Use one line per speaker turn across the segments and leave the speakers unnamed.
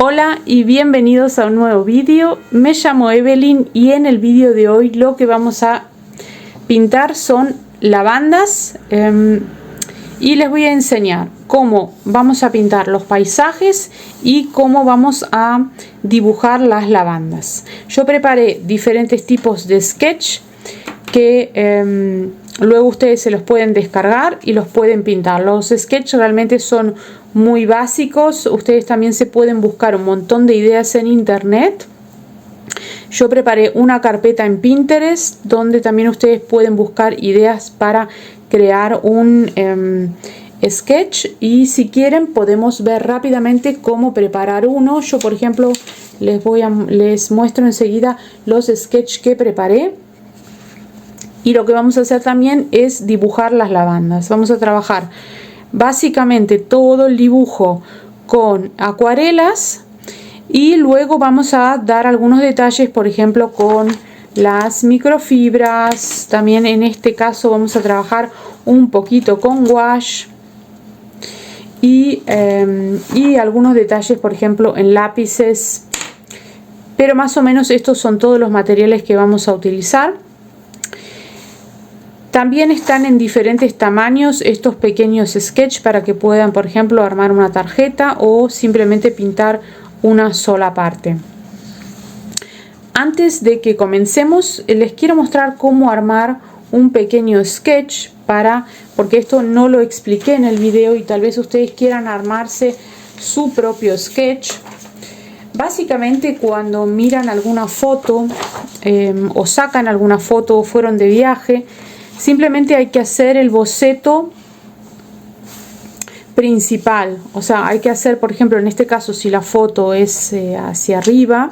Hola y bienvenidos a un nuevo vídeo. Me llamo Evelyn y en el vídeo de hoy lo que vamos a pintar son lavandas y les voy a enseñar cómo vamos a pintar los paisajes y cómo vamos a dibujar las lavandas. Yo preparé diferentes tipos de sketch que luego ustedes se los pueden descargar y los pueden pintar. Los sketches realmente son muy básicos. Ustedes también se pueden buscar un montón de ideas en internet. Yo preparé una carpeta en Pinterest donde también ustedes pueden buscar ideas para crear un sketch, y si quieren podemos ver rápidamente cómo preparar uno. Yo, por ejemplo, les muestro enseguida los sketches que preparé. Y lo que vamos a hacer también es dibujar las lavandas. Vamos a trabajar básicamente todo el dibujo con acuarelas y luego vamos a dar algunos detalles, por ejemplo con las microfibras. También en este caso vamos a trabajar un poquito con wash y algunos detalles, por ejemplo en lápices, pero más o menos estos son todos los materiales que vamos a utilizar. También están en diferentes tamaños estos pequeños sketch para que puedan, por ejemplo, armar una tarjeta o simplemente pintar una sola parte. Antes de que comencemos, les quiero mostrar cómo armar un pequeño sketch porque esto no lo expliqué en el video y tal vez ustedes quieran armarse su propio sketch. Básicamente, cuando miran alguna foto o sacan alguna foto o fueron de viaje, simplemente hay que hacer el boceto principal. O sea, hay que hacer, por ejemplo, en este caso, si la foto es hacia arriba,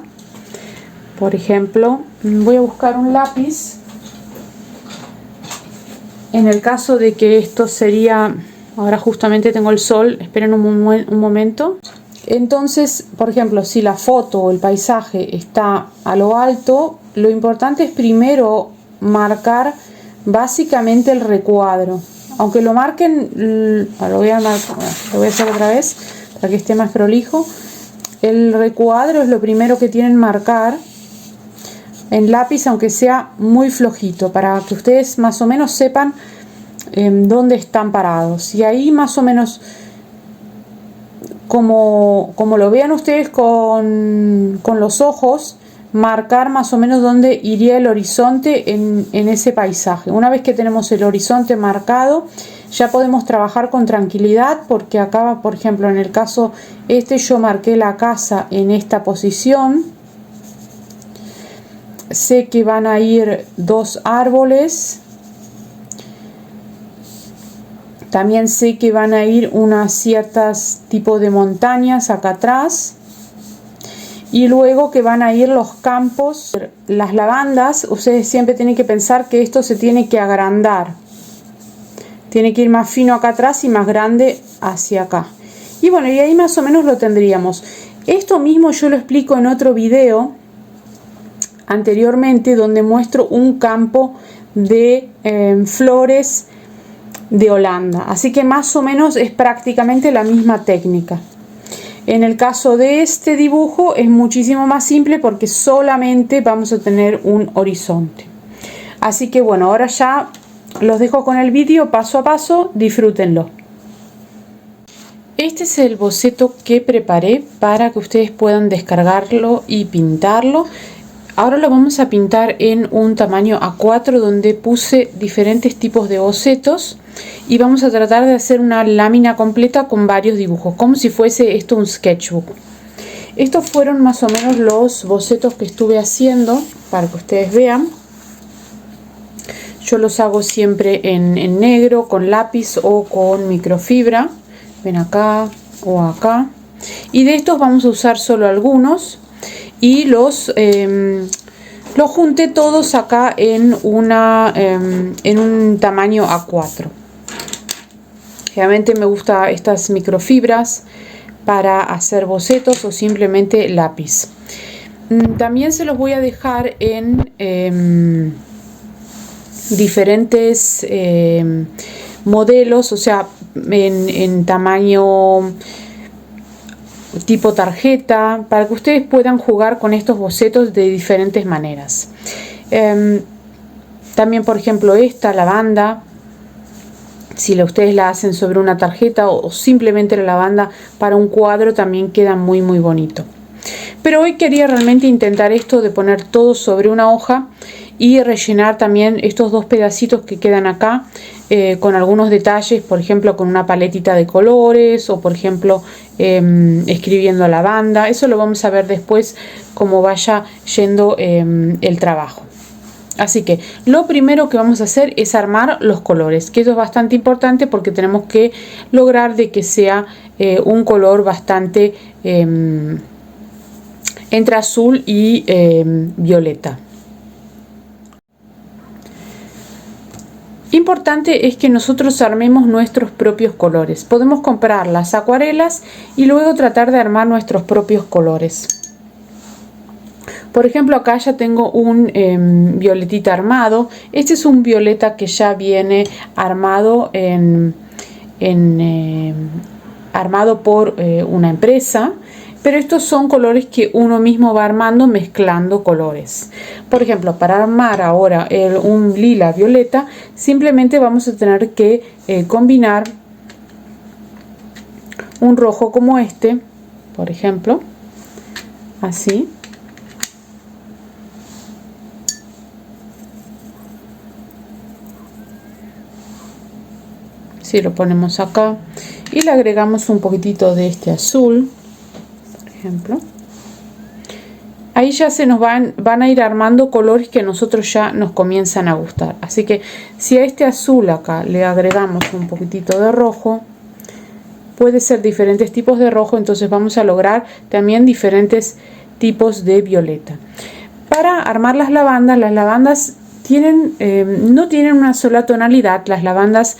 por ejemplo, voy a buscar un lápiz. En el caso de que esto sería, ahora justamente tengo el sol, esperen un momento. Entonces, por ejemplo, si la foto o el paisaje está a lo alto, lo importante es primero marcar básicamente el recuadro. Aunque lo marquen, lo voy a hacer otra vez para que esté más prolijo. El recuadro es lo primero que tienen que marcar en lápiz, aunque sea muy flojito, para que ustedes más o menos sepan dónde están parados. Y ahí más o menos, como lo vean ustedes con los ojos, marcar más o menos dónde iría el horizonte en ese paisaje. Una vez que tenemos el horizonte marcado, ya podemos trabajar con tranquilidad, porque acá, por ejemplo, en el caso yo marqué la casa en esta posición. Sé que van a ir dos árboles. También sé que van a ir unas ciertas tipo de montañas acá atrás. Y luego que van a ir los campos. Las lavandas, ustedes siempre tienen que pensar que esto se tiene que agrandar. Tiene que ir más fino acá atrás y más grande hacia acá. Y bueno, y ahí más o menos lo tendríamos. Esto mismo yo lo explico en otro video anteriormente, donde muestro un campo de flores de Holanda. Así que más o menos es prácticamente la misma técnica. En el caso de este dibujo es muchísimo más simple porque solamente vamos a tener un horizonte. Así que bueno, ahora ya los dejo con el vídeo paso a paso, disfrútenlo. Este es el boceto que preparé para que ustedes puedan descargarlo y pintarlo. Ahora lo vamos a pintar en un tamaño A4, donde puse diferentes tipos de bocetos, y vamos a tratar de hacer una lámina completa con varios dibujos, como si fuese esto un sketchbook. Estos fueron más o menos los bocetos que estuve haciendo para que ustedes vean. Yo los hago siempre en negro, con lápiz o con microfibra. Ven acá o acá. Y de estos vamos a usar solo algunos. Y los junté todos acá en un tamaño A4. Realmente me gustan estas microfibras para hacer bocetos o simplemente lápiz. También se los voy a dejar en diferentes modelos, o sea, en tamaño tipo tarjeta, para que ustedes puedan jugar con estos bocetos de diferentes maneras. También, por ejemplo, esta lavanda, si ustedes la hacen sobre una tarjeta o simplemente la lavanda para un cuadro, también queda muy bonito. Pero hoy quería realmente intentar esto de poner todo sobre una hoja y rellenar también estos dos pedacitos que quedan acá con algunos detalles, por ejemplo con una paletita de colores o por ejemplo escribiendo lavanda. Eso lo vamos a ver después cómo vaya yendo el trabajo. Así que lo primero que vamos a hacer es armar los colores, que eso es bastante importante porque tenemos que lograr de que sea un color bastante entre azul y violeta. Importante es que nosotros armemos nuestros propios colores. Podemos comprar las acuarelas y luego tratar de armar nuestros propios colores. Por ejemplo, acá ya tengo un violetita armado. Este es un violeta que ya viene armado armado por una empresa. Pero estos son colores que uno mismo va armando mezclando colores. Por ejemplo, para armar ahora un lila violeta, simplemente vamos a tener que combinar un rojo como este, por ejemplo, así. Si lo ponemos acá y le agregamos un poquitito de este azul, por ejemplo, ahí ya se nos van a ir armando colores que a nosotros ya nos comienzan a gustar. Así que si a este azul acá le agregamos un poquitito de rojo, puede ser diferentes tipos de rojo, entonces vamos a lograr también diferentes tipos de violeta. Para armar las lavandas tienen, no tienen una sola tonalidad. Las lavandas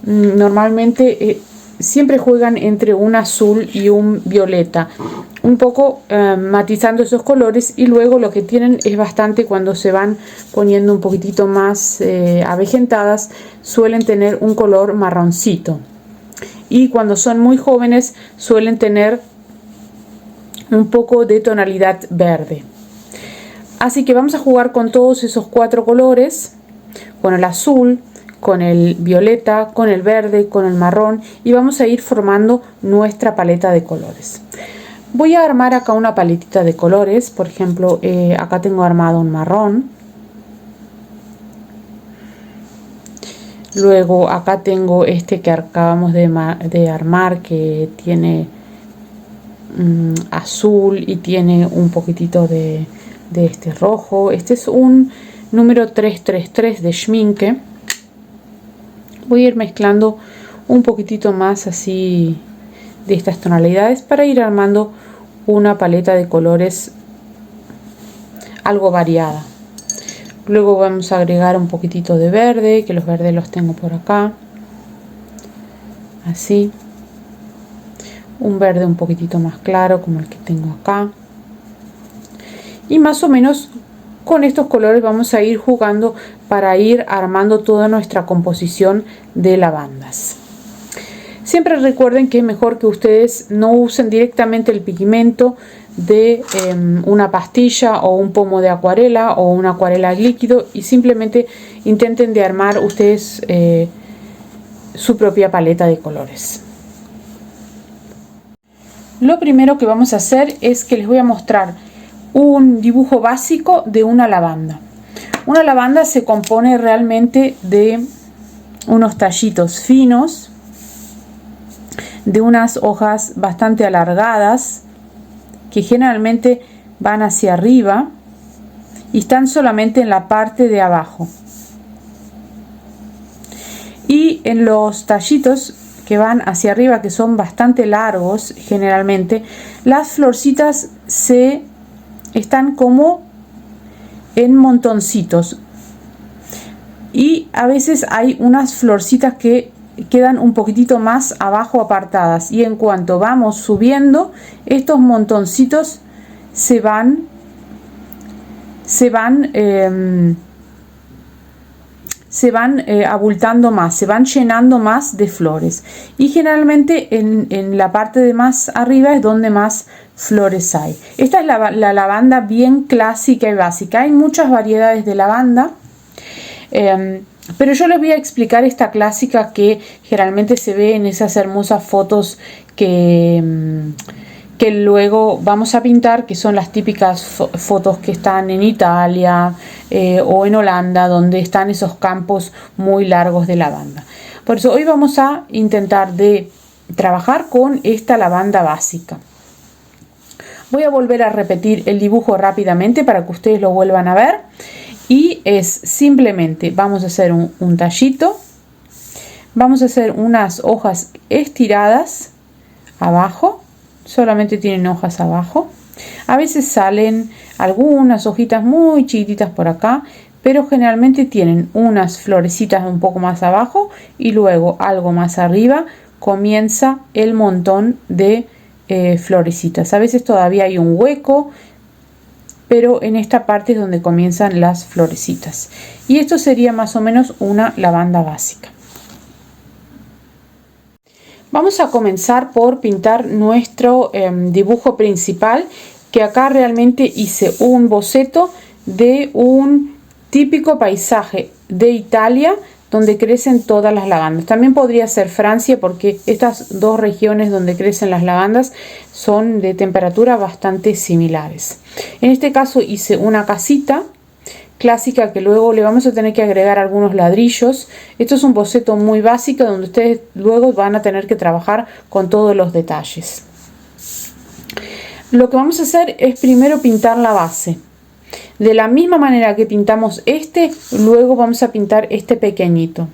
normalmente siempre juegan entre un azul y un violeta, un poco matizando esos colores, y luego lo que tienen es bastante, cuando se van poniendo un poquitito más avejentadas, suelen tener un color marroncito, y cuando son muy jóvenes suelen tener un poco de tonalidad verde. Así que vamos a jugar con todos esos cuatro colores, con el azul, con el violeta, con el verde, con el marrón, y vamos a ir formando nuestra paleta de colores. Voy a armar acá una paletita de colores. Por ejemplo, acá tengo armado un marrón. Luego acá tengo este que acabamos de armar, que tiene azul y tiene un poquitito de este rojo. Este es un número 333 de Schmincke. Voy a ir mezclando un poquitito más así de estas tonalidades para ir armando una paleta de colores algo variada. Luego vamos a agregar un poquitito de verde, que los verdes los tengo por acá, así. Un verde un poquitito más claro como el que tengo acá. Y más o menos con estos colores vamos a ir jugando para ir armando toda nuestra composición de lavandas. Siempre recuerden que es mejor que ustedes no usen directamente el pigmento de una pastilla o un pomo de acuarela o una acuarela líquido, y simplemente intenten de armar ustedes su propia paleta de colores. Lo primero que vamos a hacer es que les voy a mostrar un dibujo básico de una lavanda. Una lavanda se compone realmente de unos tallitos finos, de unas hojas bastante alargadas que generalmente van hacia arriba y están solamente en la parte de abajo. Y en los tallitos que van hacia arriba, que son bastante largos, generalmente las florcitas están como en montoncitos, y a veces hay unas florcitas que quedan un poquitito más abajo apartadas, y en cuanto vamos subiendo, estos montoncitos se van se van abultando más, se van llenando más de flores. Y generalmente en la parte de más arriba es donde más flores hay. Esta es la lavanda bien clásica y básica. Hay muchas variedades de lavanda. Pero yo les voy a explicar esta clásica que generalmente se ve en esas hermosas fotos que luego vamos a pintar, que son las típicas fotos que están en Italia o en Holanda, donde están esos campos muy largos de lavanda. Por eso hoy vamos a intentar de trabajar con esta lavanda básica. Voy a volver a repetir el dibujo rápidamente para que ustedes lo vuelvan a ver. Y es simplemente, vamos a hacer un tallito, vamos a hacer unas hojas estiradas abajo, solamente tienen hojas abajo. A veces salen algunas hojitas muy chiquititas por acá, pero generalmente tienen unas florecitas un poco más abajo y luego algo más arriba comienza el montón de florecitas. A veces todavía hay un hueco, pero en esta parte es donde comienzan las florecitas. Y esto sería más o menos una lavanda básica. Vamos a comenzar por pintar nuestro dibujo principal, que acá realmente hice un boceto de un típico paisaje de Italia donde crecen todas las lavandas. También podría ser Francia, porque estas dos regiones donde crecen las lavandas son de temperatura bastante similares. En este caso hice una casita clásica que luego le vamos a tener que agregar algunos ladrillos. Esto es un boceto muy básico donde ustedes luego van a tener que trabajar con todos los detalles. Lo que vamos a hacer es primero pintar la base. De la misma manera que pintamos este, luego vamos a pintar este pequeñito.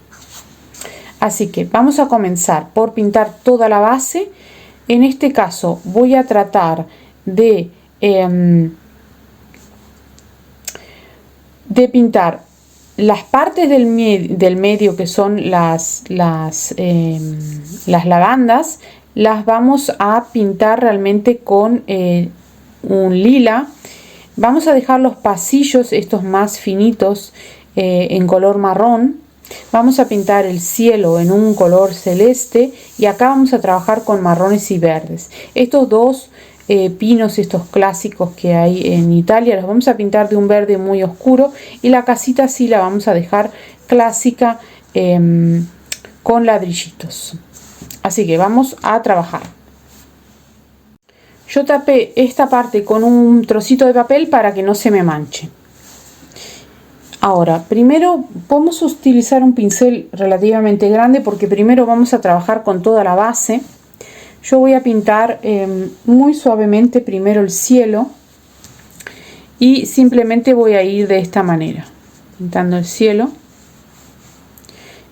Así que vamos a comenzar por pintar toda la base. En este caso voy a tratar de pintar las partes del medio que son las lavandas. Las vamos a pintar realmente con un lila. Vamos a dejar los pasillos, estos más finitos, en color marrón. Vamos a pintar el cielo en un color celeste y acá vamos a trabajar con marrones y verdes. Estos dos pinos, estos clásicos que hay en Italia, los vamos a pintar de un verde muy oscuro, y la casita sí la vamos a dejar clásica con ladrillitos. Así que vamos a trabajar. Yo tapé esta parte con un trocito de papel para que no se me manche. Ahora, primero podemos utilizar un pincel relativamente grande porque primero vamos a trabajar con toda la base. Yo voy a pintar muy suavemente primero el cielo y simplemente voy a ir de esta manera, pintando el cielo.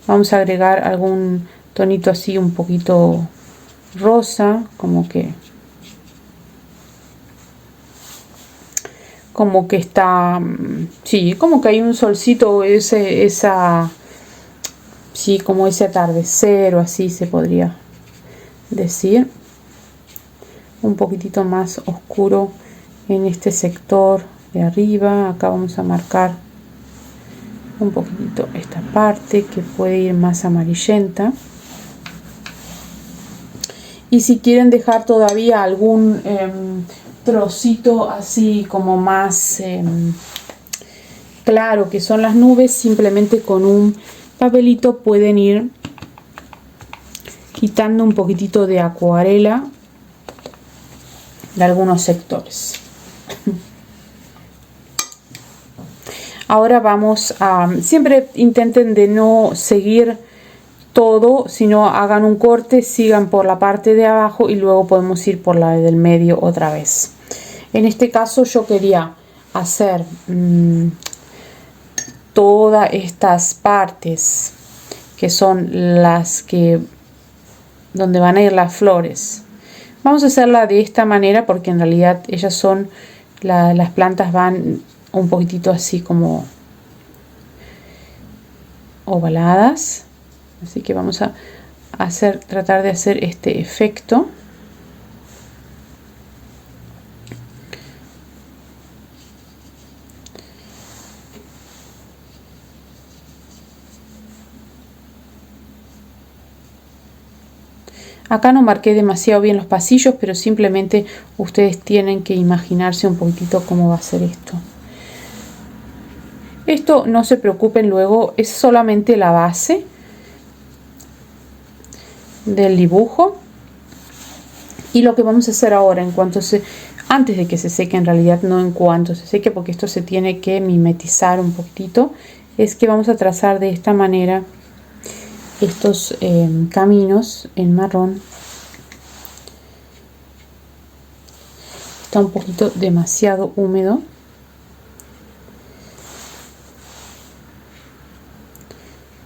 Vamos a agregar algún tonito así un poquito rosa, como que está, sí, como que hay un solcito, sí, como ese atardecer o así se podría decir. Un poquitito más oscuro en este sector de arriba. Acá vamos a marcar un poquitito esta parte que puede ir más amarillenta. Y si quieren dejar todavía algún trocito así como más claro, que son las nubes, simplemente con un papelito pueden ir quitando un poquitito de acuarela de algunos sectores. Ahora vamos a, siempre intenten de no seguir todo, sino hagan un corte, sigan por la parte de abajo y luego podemos ir por la del medio otra vez. En este caso yo quería hacer todas estas partes que son las que donde van a ir las flores. Vamos a hacerla de esta manera porque en realidad ellas son las plantas van un poquitito así como ovaladas. Así que vamos a tratar de hacer este efecto. Acá no marqué demasiado bien los pasillos, pero simplemente ustedes tienen que imaginarse un poquitito cómo va a ser esto. Esto no se preocupen, luego es solamente la base del dibujo. Y lo que vamos a hacer ahora, antes de que se seque, en realidad no en cuanto se seque, porque esto se tiene que mimetizar un poquitito, es que vamos a trazar de esta manera estos caminos en marrón. Está un poquito demasiado húmedo.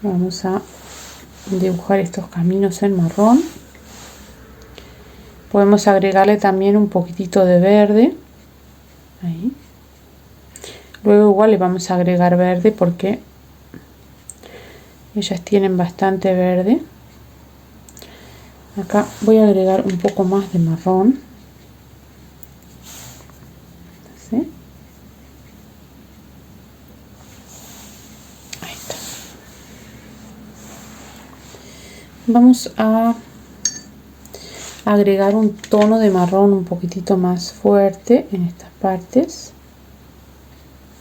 Vamos a dibujar estos caminos en marrón. Podemos agregarle también un poquitito de verde. Ahí. Luego igual le vamos a agregar verde porque ellas tienen bastante verde. Acá voy a agregar un poco más de marrón. ¿Sí? Ahí está. Vamos a agregar un tono de marrón un poquitito más fuerte en estas partes.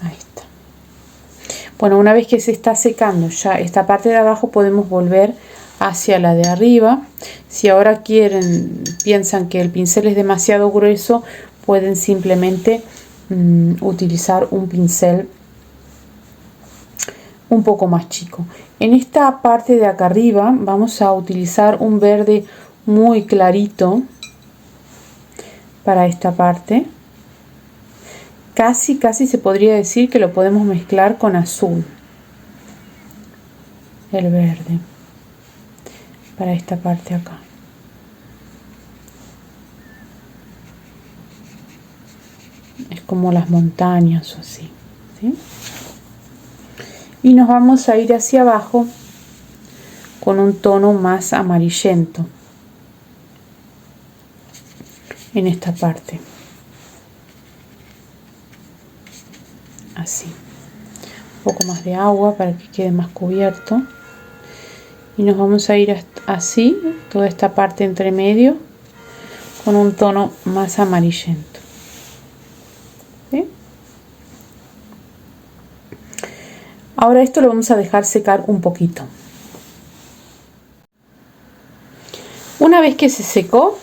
Ahí está. Bueno, una vez que se está secando ya esta parte de abajo, podemos volver hacia la de arriba. Si ahora piensan que el pincel es demasiado grueso, pueden simplemente utilizar un pincel un poco más chico. En esta parte de acá arriba vamos a utilizar un verde muy clarito para esta parte. Casi se podría decir que lo podemos mezclar con azul, el verde, para esta parte acá. Es como las montañas o así, ¿sí? Y nos vamos a ir hacia abajo con un tono más amarillento en esta parte. Así, un poco más de agua para que quede más cubierto, y nos vamos a ir así toda esta parte entre medio con un tono más amarillento. ¿Sí? Ahora esto lo vamos a dejar secar un poquito. Una vez que se secó,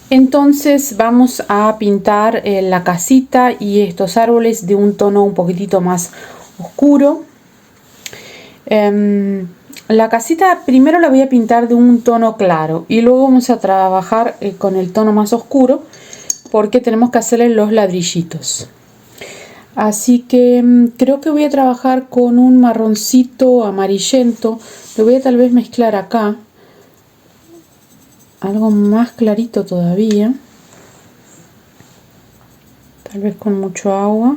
entonces vamos a pintar la casita y estos árboles de un tono un poquitito más oscuro. La casita primero la voy a pintar de un tono claro y luego vamos a trabajar con el tono más oscuro porque tenemos que hacerle los ladrillitos. Así que creo que voy a trabajar con un marroncito amarillento. Lo voy a tal vez mezclar acá. Algo más clarito todavía, tal vez con mucho agua.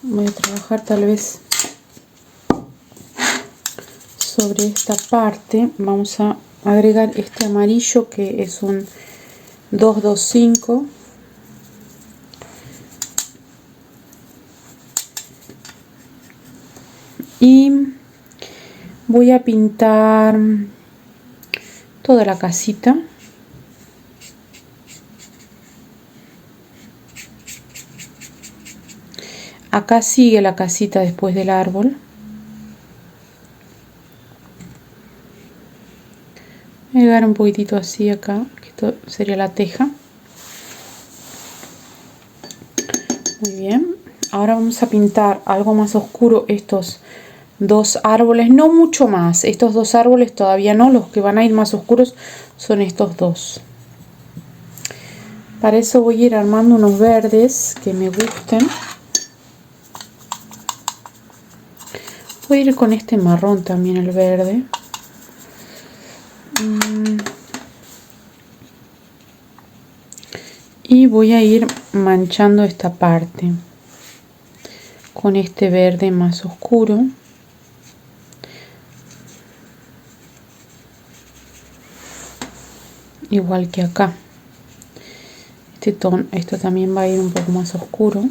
Voy a trabajar tal vez sobre esta parte. Vamos a agregar este amarillo que es un 225. Y voy a pintar toda la casita. Acá sigue la casita después del árbol. Voy a agregar un poquitito así acá, que esto sería la teja. Muy bien. Ahora vamos a pintar algo más oscuro estos dos árboles, no mucho más. Estos dos árboles todavía no, los que van a ir más oscuros son estos dos. Para eso voy a ir armando unos verdes que me gusten. Voy a ir con este marrón también, el verde. Y voy a ir manchando esta parte con este verde más oscuro. Igual que acá. Este tono, esto también va a ir un poco más oscuro.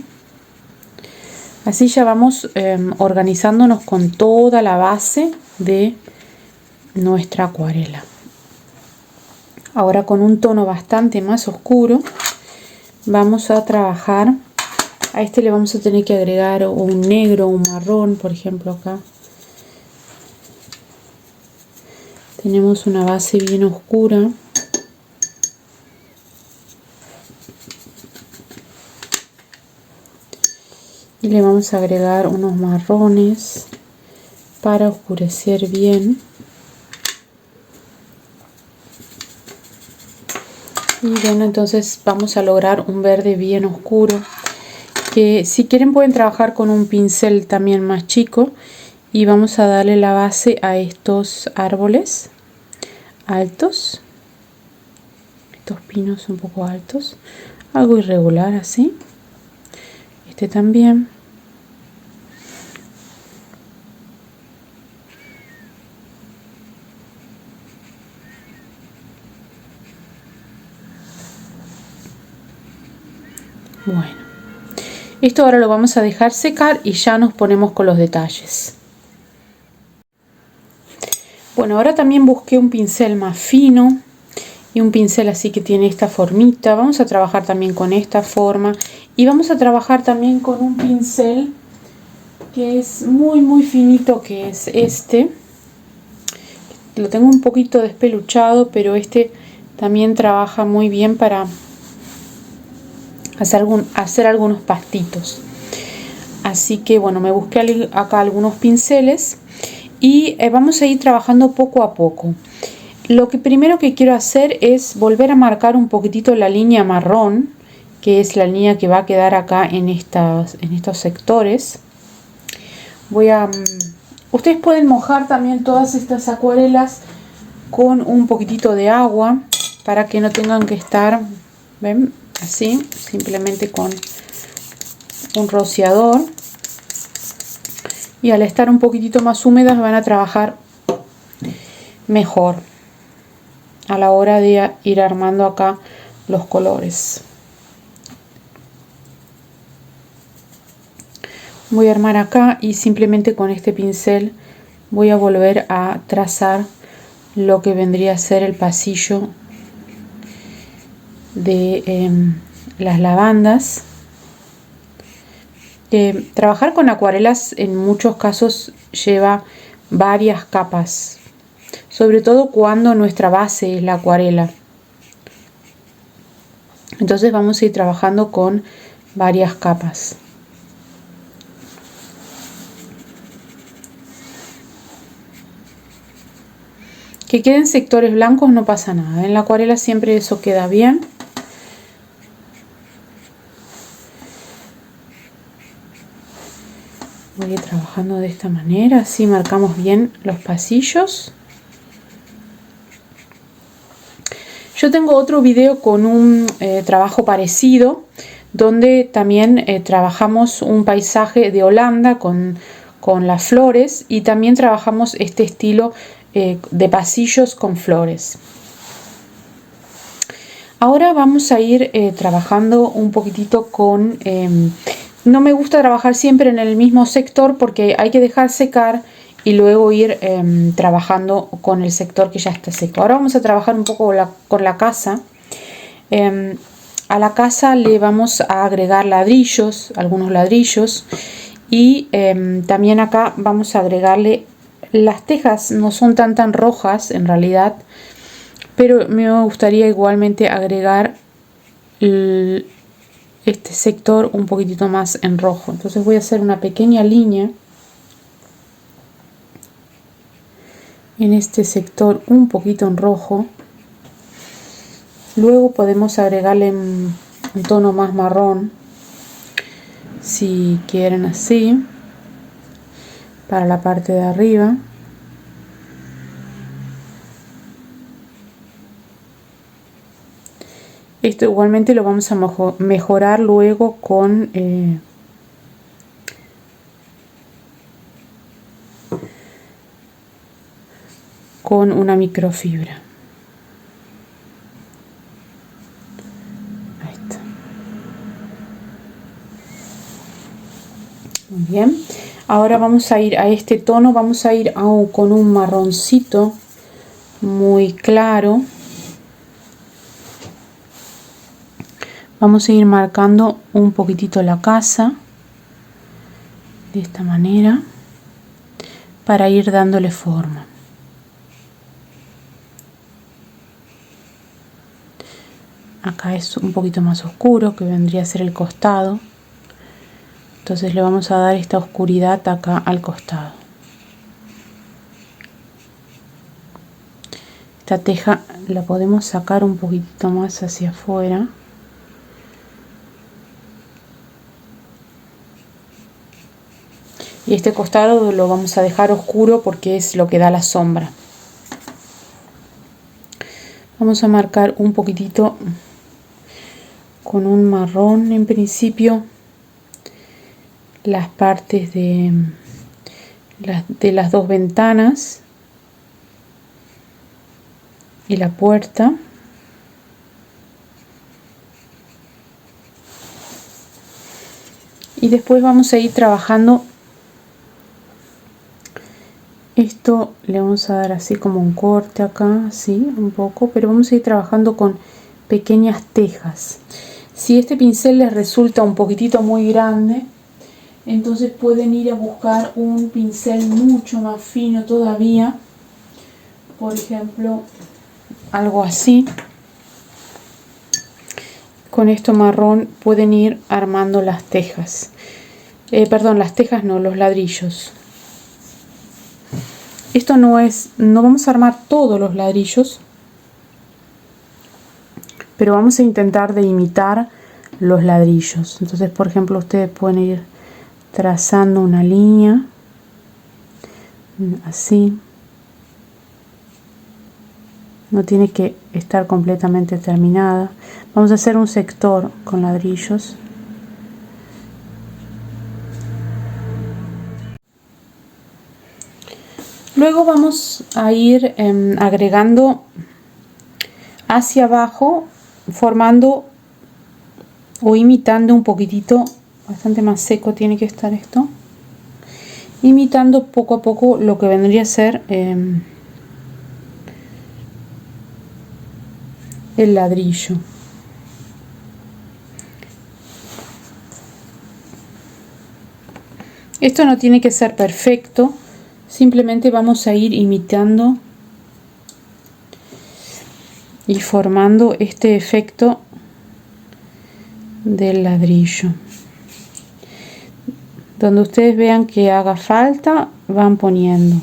Así ya vamos organizándonos con toda la base de nuestra acuarela. Ahora con un tono bastante más oscuro vamos a trabajar. A este le vamos a tener que agregar un negro, un marrón, por ejemplo acá. Tenemos una base bien oscura. Y le vamos a agregar unos marrones para oscurecer bien. Y bueno, entonces vamos a lograr un verde bien oscuro. Que si quieren pueden trabajar con un pincel también más chico. Y vamos a darle la base a estos árboles altos. Estos pinos un poco altos. Algo irregular así. Este también. Bueno, esto ahora lo vamos a dejar secar y ya nos ponemos con los detalles. Bueno, ahora también busqué un pincel más fino y un pincel así que tiene esta formita. Vamos a trabajar también con esta forma y vamos a trabajar también con un pincel que es muy finito, que es este. Lo tengo un poquito despeluchado, pero este también trabaja muy bien para hacer algunos pastitos. Así que bueno, me busqué acá algunos pinceles y vamos a ir trabajando poco a poco. Lo que primero que quiero hacer es volver a marcar un poquitito la línea marrón, que es la línea que va a quedar acá en estos sectores. Ustedes pueden mojar también todas estas acuarelas con un poquitito de agua para que no tengan que estar, ¿ven? Así, simplemente con un rociador. Y al estar un poquitito más húmedas van a trabajar mejor a la hora de ir armando acá los colores. Voy a armar acá y simplemente con este pincel voy a volver a trazar lo que vendría a ser el pasillo de las lavandas. Trabajar con acuarelas en muchos casos lleva varias capas, sobre todo cuando nuestra base es la acuarela. Entonces vamos a ir trabajando con varias capas. Que queden sectores blancos no pasa nada, en la acuarela siempre eso queda bien. Voy a ir trabajando de esta manera, así marcamos bien los pasillos. Yo tengo otro video con un trabajo parecido, donde también trabajamos un paisaje de Holanda con las flores y también trabajamos este estilo de pasillos con flores. Ahora vamos a ir trabajando un poquitito con... no me gusta trabajar siempre en el mismo sector porque hay que dejar secar y luego ir trabajando con el sector que ya está seco. Ahora vamos a trabajar un poco con la casa. A la casa le vamos a agregar ladrillos, algunos ladrillos, y también acá vamos a agregarle las tejas. No son tan rojas en realidad, pero me gustaría igualmente agregar este sector un poquitito más en rojo. Entonces voy a hacer una pequeña línea en este sector un poquito en rojo. Luego podemos agregarle un tono más marrón si quieren, así para la parte de arriba. Esto igualmente lo vamos a mejorar luego con una microfibra. Ahí está. Muy bien. Ahora vamos a ir a este tono, vamos a ir con un marroncito muy claro. Vamos a ir marcando un poquitito la casa de esta manera para ir dándole forma. Acá es un poquito más oscuro, que vendría a ser el costado. Entonces le vamos a dar esta oscuridad acá al costado. Esta teja la podemos sacar un poquito más hacia afuera. Y este costado lo vamos a dejar oscuro porque es lo que da la sombra. Vamos a marcar un poquitito con un marrón en principio las partes de las dos ventanas y la puerta. Y después vamos a ir trabajando esto, le vamos a dar así como un corte acá, así un poco, pero vamos a ir trabajando con pequeñas tejas. Si este pincel les resulta un poquitito muy grande, entonces pueden ir a buscar un pincel mucho más fino todavía, por ejemplo algo así. Con esto marrón pueden ir armando las tejas, perdón, las tejas no, los ladrillos. Esto no vamos a armar todos los ladrillos, pero vamos a intentar de imitar los ladrillos. Entonces, por ejemplo, ustedes pueden ir trazando una línea así. No tiene que estar completamente terminada. Vamos a hacer un sector con ladrillos. Luego vamos a ir agregando hacia abajo, formando o imitando un poquitito, bastante más seco tiene que estar esto, imitando poco a poco lo que vendría a ser el ladrillo. Esto no tiene que ser perfecto, simplemente vamos a ir imitando y formando este efecto del ladrillo. Donde ustedes vean que haga falta, van poniendo.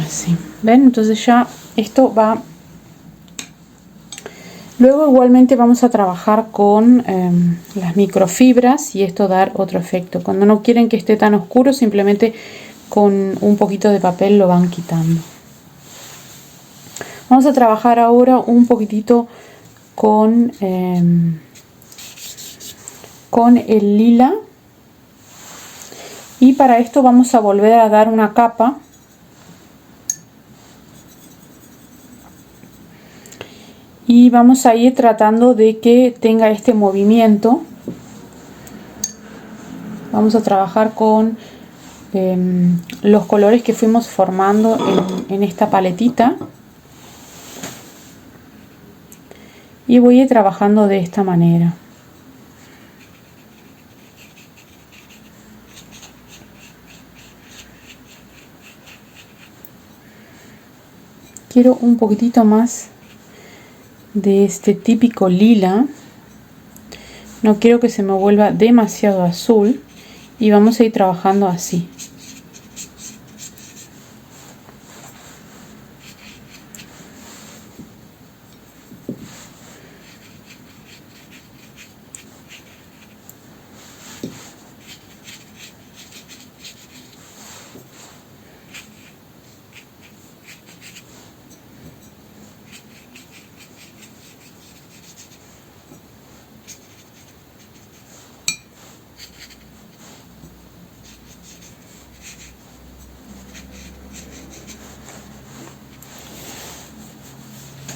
Así, ¿ven? Entonces ya esto va. Luego igualmente vamos a trabajar con las microfibras y esto dar otro efecto. Cuando no quieren que esté tan oscuro, simplemente con un poquito de papel lo van quitando. Vamos a trabajar ahora un poquitito con el lila. Y para esto vamos a volver a dar una capa. Y vamos a ir tratando de que tenga este movimiento. Vamos a trabajar con los colores que fuimos formando en esta paletita. Y voy a ir trabajando de esta manera. Quiero un poquitito más de este típico lila. No quiero que se me vuelva demasiado azul. Y vamos a ir trabajando así.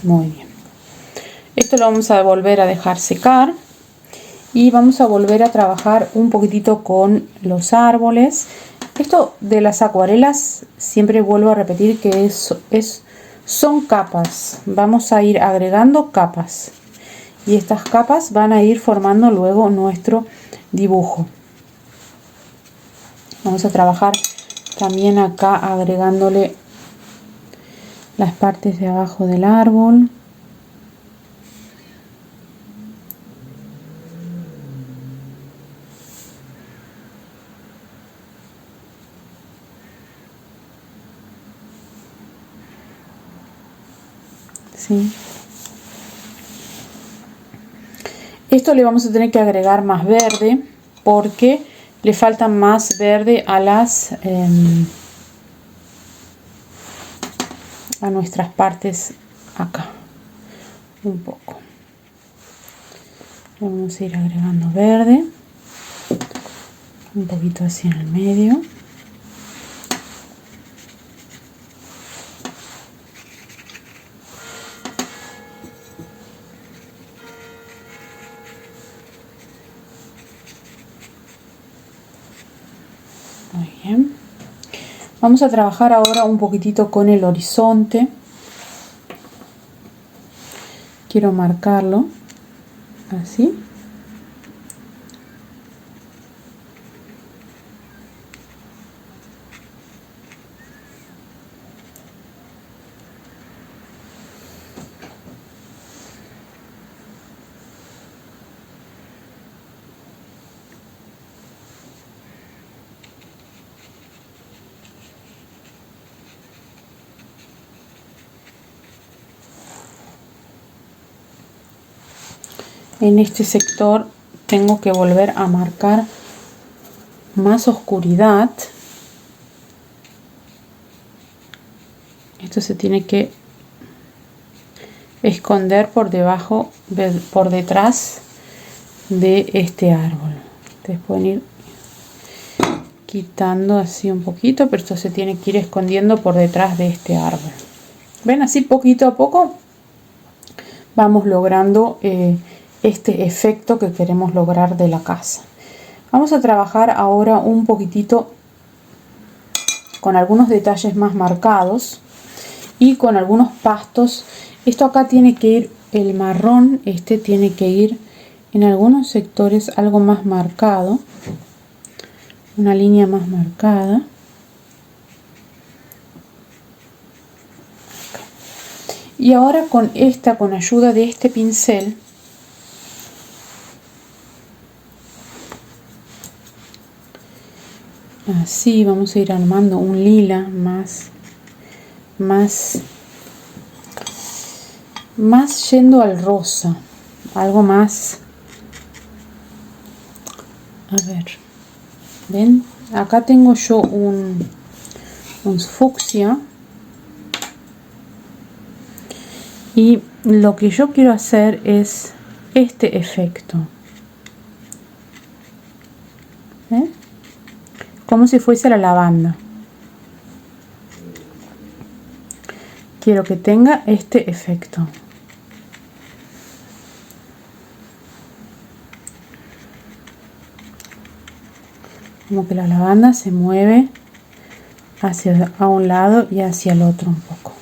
Muy bien. Esto lo vamos a volver a dejar secar y vamos a volver a trabajar un poquitito con los árboles. Esto de las acuarelas, siempre vuelvo a repetir que son capas. Vamos a ir agregando capas y estas capas van a ir formando luego nuestro dibujo. Vamos a trabajar también acá agregándole las partes de abajo del árbol. ¿Sí? Esto le vamos a tener que agregar más verde porque le falta más verde a nuestras partes acá. Un poco. Vamos a ir agregando verde. Un poquito así en el medio. Muy bien. Vamos a trabajar ahora un poquitito con el horizonte. Quiero marcarlo así. En este sector tengo que volver a marcar más oscuridad. Esto se tiene que esconder por debajo, por detrás de este árbol. Ustedes pueden ir quitando así un poquito, pero esto se tiene que ir escondiendo por detrás de este árbol. ¿Ven? Así poquito a poco vamos logrando este efecto que queremos lograr de la casa. Vamos a trabajar ahora un poquitito con algunos detalles más marcados y con algunos pastos. Esto acá tiene que ir, el marrón este tiene que ir en algunos sectores algo más marcado, una línea más marcada. Y ahora con ayuda de este pincel, así vamos a ir armando un lila más yendo al rosa, algo más. A ver, ven, acá tengo yo un fucsia y lo que yo quiero hacer es este efecto. ¿Eh? Como si fuese la lavanda. Quiero que tenga este efecto. Como que la lavanda se mueve hacia un lado y hacia el otro un poco.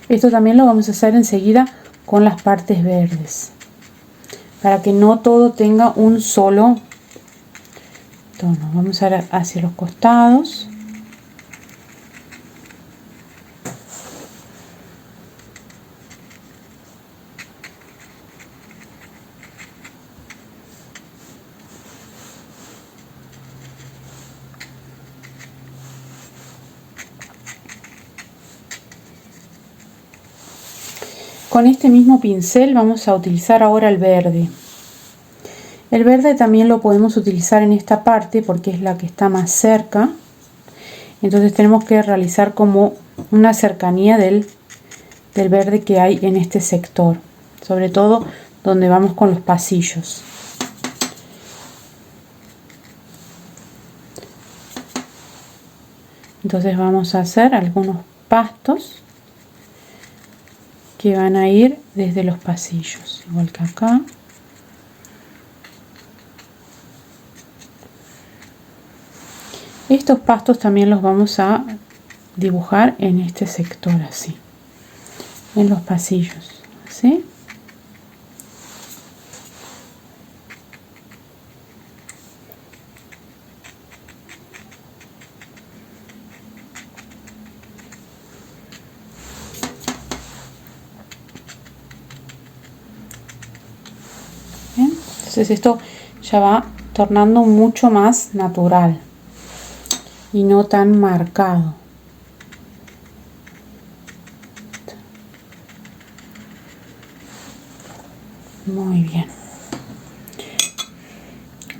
Esto también lo vamos a hacer enseguida con las partes verdes, para que no todo tenga un solo tono. Vamos a ir hacia los costados. Con este mismo pincel vamos a utilizar ahora el verde. El verde también lo podemos utilizar en esta parte porque es la que está más cerca. Entonces tenemos que realizar como una cercanía del verde que hay en este sector. Sobre todo donde vamos con los pasillos. Entonces vamos a hacer algunos pastos que van a ir desde los pasillos, igual que acá. Estos pastos también los vamos a dibujar en este sector, así, en los pasillos, ¿sí? Bien, entonces esto ya va tornando mucho más natural y no tan marcado. Muy bien.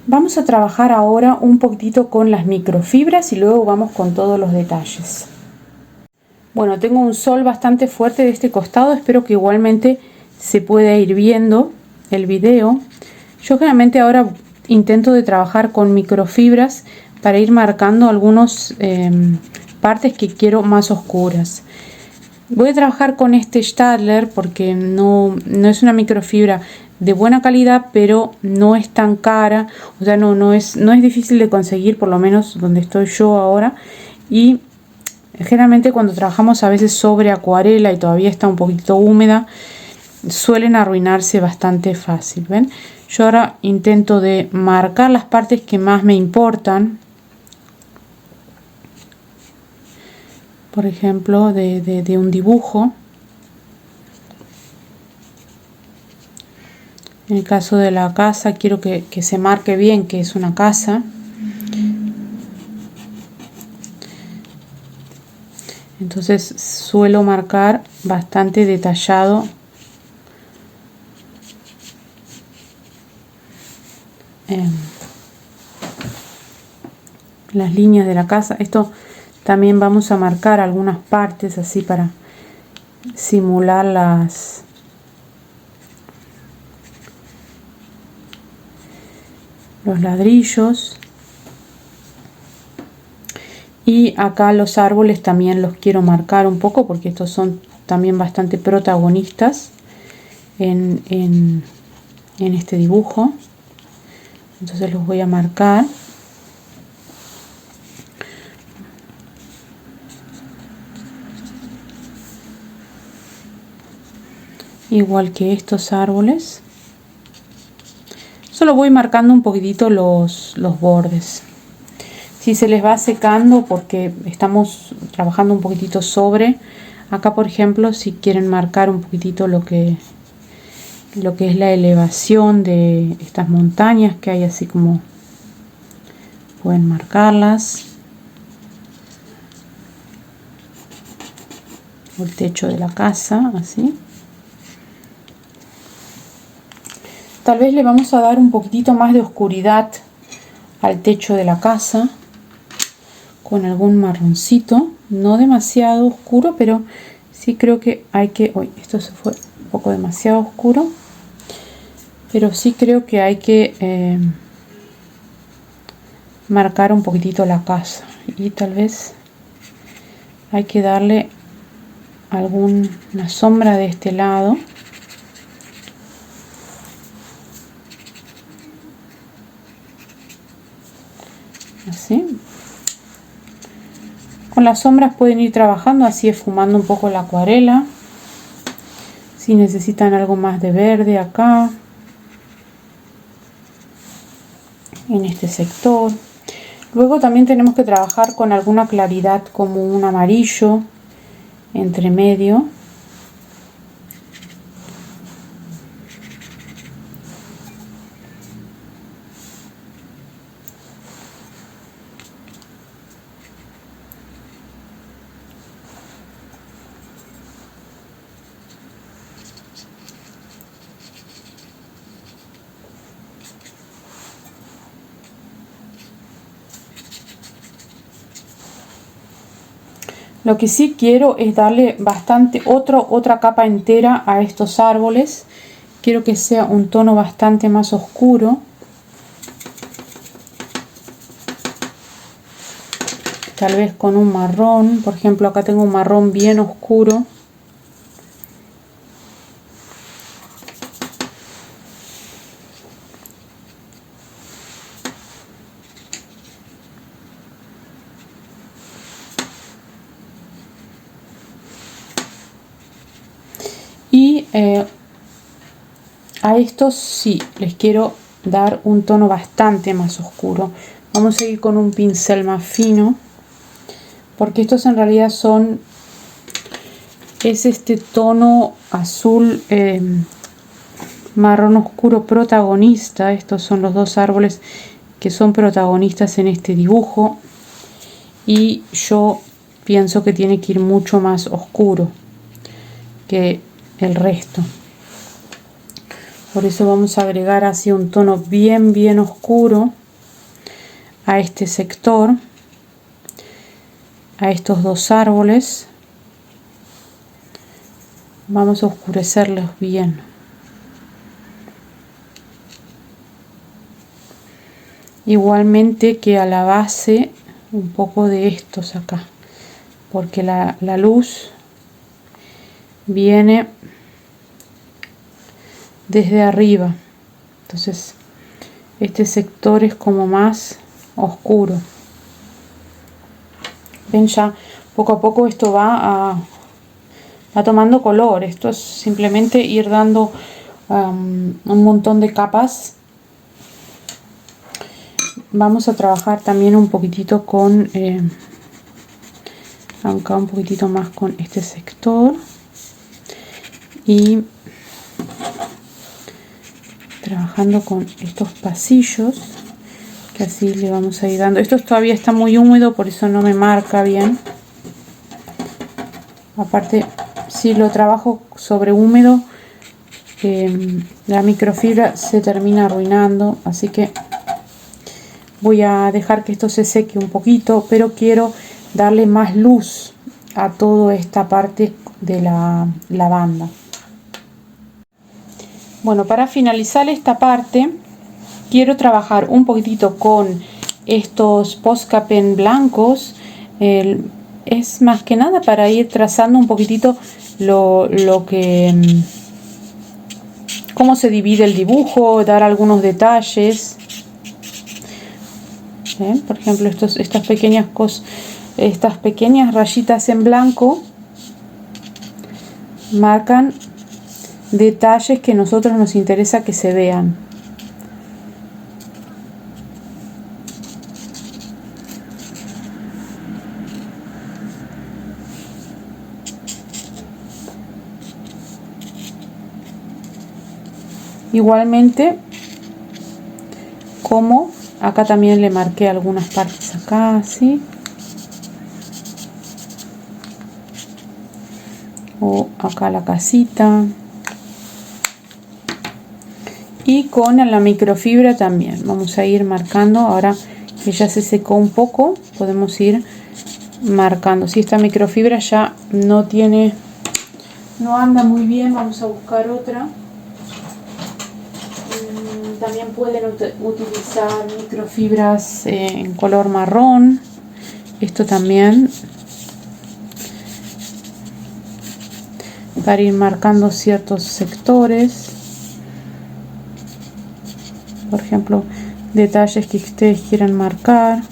Vamos a trabajar ahora un poquitito con las microfibras y luego vamos con todos los detalles. Bueno, tengo un sol bastante fuerte de este costado, espero que igualmente se pueda ir viendo el video. Yo generalmente ahora intento de trabajar con microfibras para ir marcando algunas partes que quiero más oscuras. Voy a trabajar con este Staedtler porque no es una microfibra de buena calidad, pero no es tan cara, o sea, no es difícil de conseguir, por lo menos donde estoy yo ahora. Y generalmente cuando trabajamos a veces sobre acuarela y todavía está un poquito húmeda, suelen arruinarse bastante fácil, ¿ven? Yo ahora intento de marcar las partes que más me importan. Por ejemplo, de un dibujo. En el caso de la casa, quiero que se marque bien que es una casa. Entonces suelo marcar bastante detallado las líneas de la casa. Esto también vamos a marcar algunas partes así para simular los ladrillos. Y acá los árboles también los quiero marcar un poco porque estos son también bastante protagonistas en este dibujo. Entonces los voy a marcar. Igual que estos árboles. Solo voy marcando un poquitito los bordes. Si se les va secando porque estamos trabajando un poquitito sobre. Acá por ejemplo, si quieren marcar un poquitito lo que es la elevación de estas montañas que hay, así como pueden marcarlas. O el techo de la casa, así. Tal vez le vamos a dar un poquitito más de oscuridad al techo de la casa con algún marroncito, no demasiado oscuro, pero sí creo que hay que... Uy, esto se fue un poco demasiado oscuro, pero sí creo que hay que marcar un poquitito la casa y tal vez hay que darle alguna sombra de este lado. Así. Con las sombras pueden ir trabajando, así esfumando un poco la acuarela. Si necesitan algo más de verde acá, en este sector. Luego también tenemos que trabajar con alguna claridad como un amarillo entre medio. Lo que sí quiero es darle bastante otra capa entera a estos árboles. Quiero que sea un tono bastante más oscuro. Tal vez con un marrón. Por ejemplo, acá tengo un marrón bien oscuro. estos sí les quiero dar un tono bastante más oscuro. Vamos a ir con un pincel más fino, porque estos en realidad es este tono azul marrón oscuro protagonista. Estos son los dos árboles que son protagonistas en este dibujo, y yo pienso que tiene que ir mucho más oscuro que el resto. Por eso vamos a agregar así un tono bien oscuro a este sector, a estos dos árboles. Vamos a oscurecerlos bien. Igualmente que a la base un poco de estos acá, porque la luz viene desde arriba, entonces este sector es como más oscuro. Ven, ya poco a poco esto va tomando color. Esto es simplemente ir dando un montón de capas. Vamos a trabajar también un poquitito con acá un poquitito más con este sector, y trabajando con estos pasillos, que así le vamos a ir dando. Esto todavía está muy húmedo, por eso no me marca bien. Aparte, si lo trabajo sobre húmedo, la microfibra se termina arruinando, así que voy a dejar que esto se seque un poquito, pero quiero darle más luz a toda esta parte de la lavanda. Bueno, para finalizar esta parte quiero trabajar un poquitito con estos Posca Pen blancos. Es más que nada para ir trazando un poquitito lo que cómo se divide el dibujo, dar algunos detalles. Por ejemplo, estas pequeñas rayitas en blanco marcan detalles que a nosotros nos interesa que se vean. Igualmente, como acá también le marqué algunas partes acá, así. O acá la casita. Y con la microfibra también vamos a ir marcando. Ahora que ya se secó un poco, podemos ir marcando. Si esta microfibra ya no anda muy bien, vamos a buscar otra. También pueden utilizar microfibras en color marrón. Esto también, para ir marcando ciertos sectores. Por ejemplo, detalles que ustedes quieran marcar.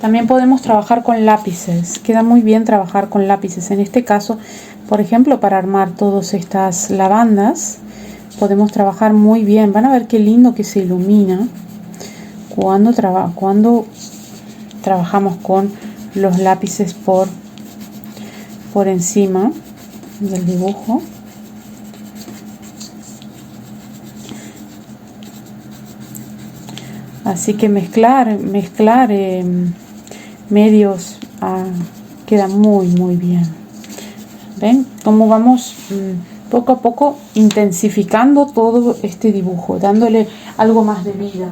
También podemos trabajar con lápices. Queda muy bien trabajar con lápices. En este caso, por ejemplo, para armar todas estas lavandas, podemos trabajar muy bien. Van a ver qué lindo que se ilumina cuando trabajamos con los lápices por encima del dibujo. Así que mezclar medios queda muy bien. ¿Ven cómo vamos poco a poco intensificando todo este dibujo, dándole algo más de vida?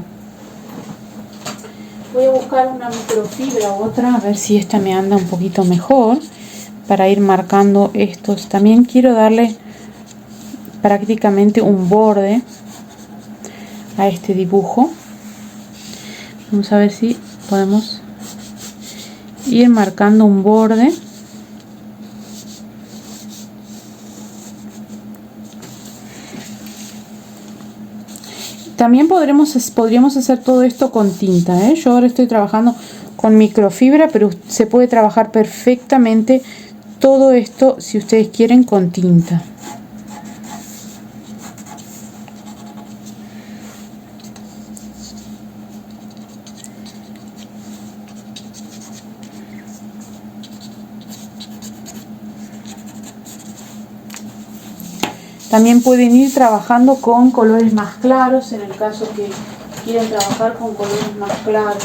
Voy a buscar una microfibra u otra, a ver si esta me anda un poquito mejor, para ir marcando estos. También quiero darle prácticamente un borde a este dibujo. Vamos a ver si podemos ir marcando un borde. También podríamos hacer todo esto con tinta, ¿eh? Yo ahora estoy trabajando con microfibra, pero se puede trabajar perfectamente todo esto si ustedes quieren con tinta. También pueden ir trabajando con colores más claros, en el caso que quieren trabajar con colores más claros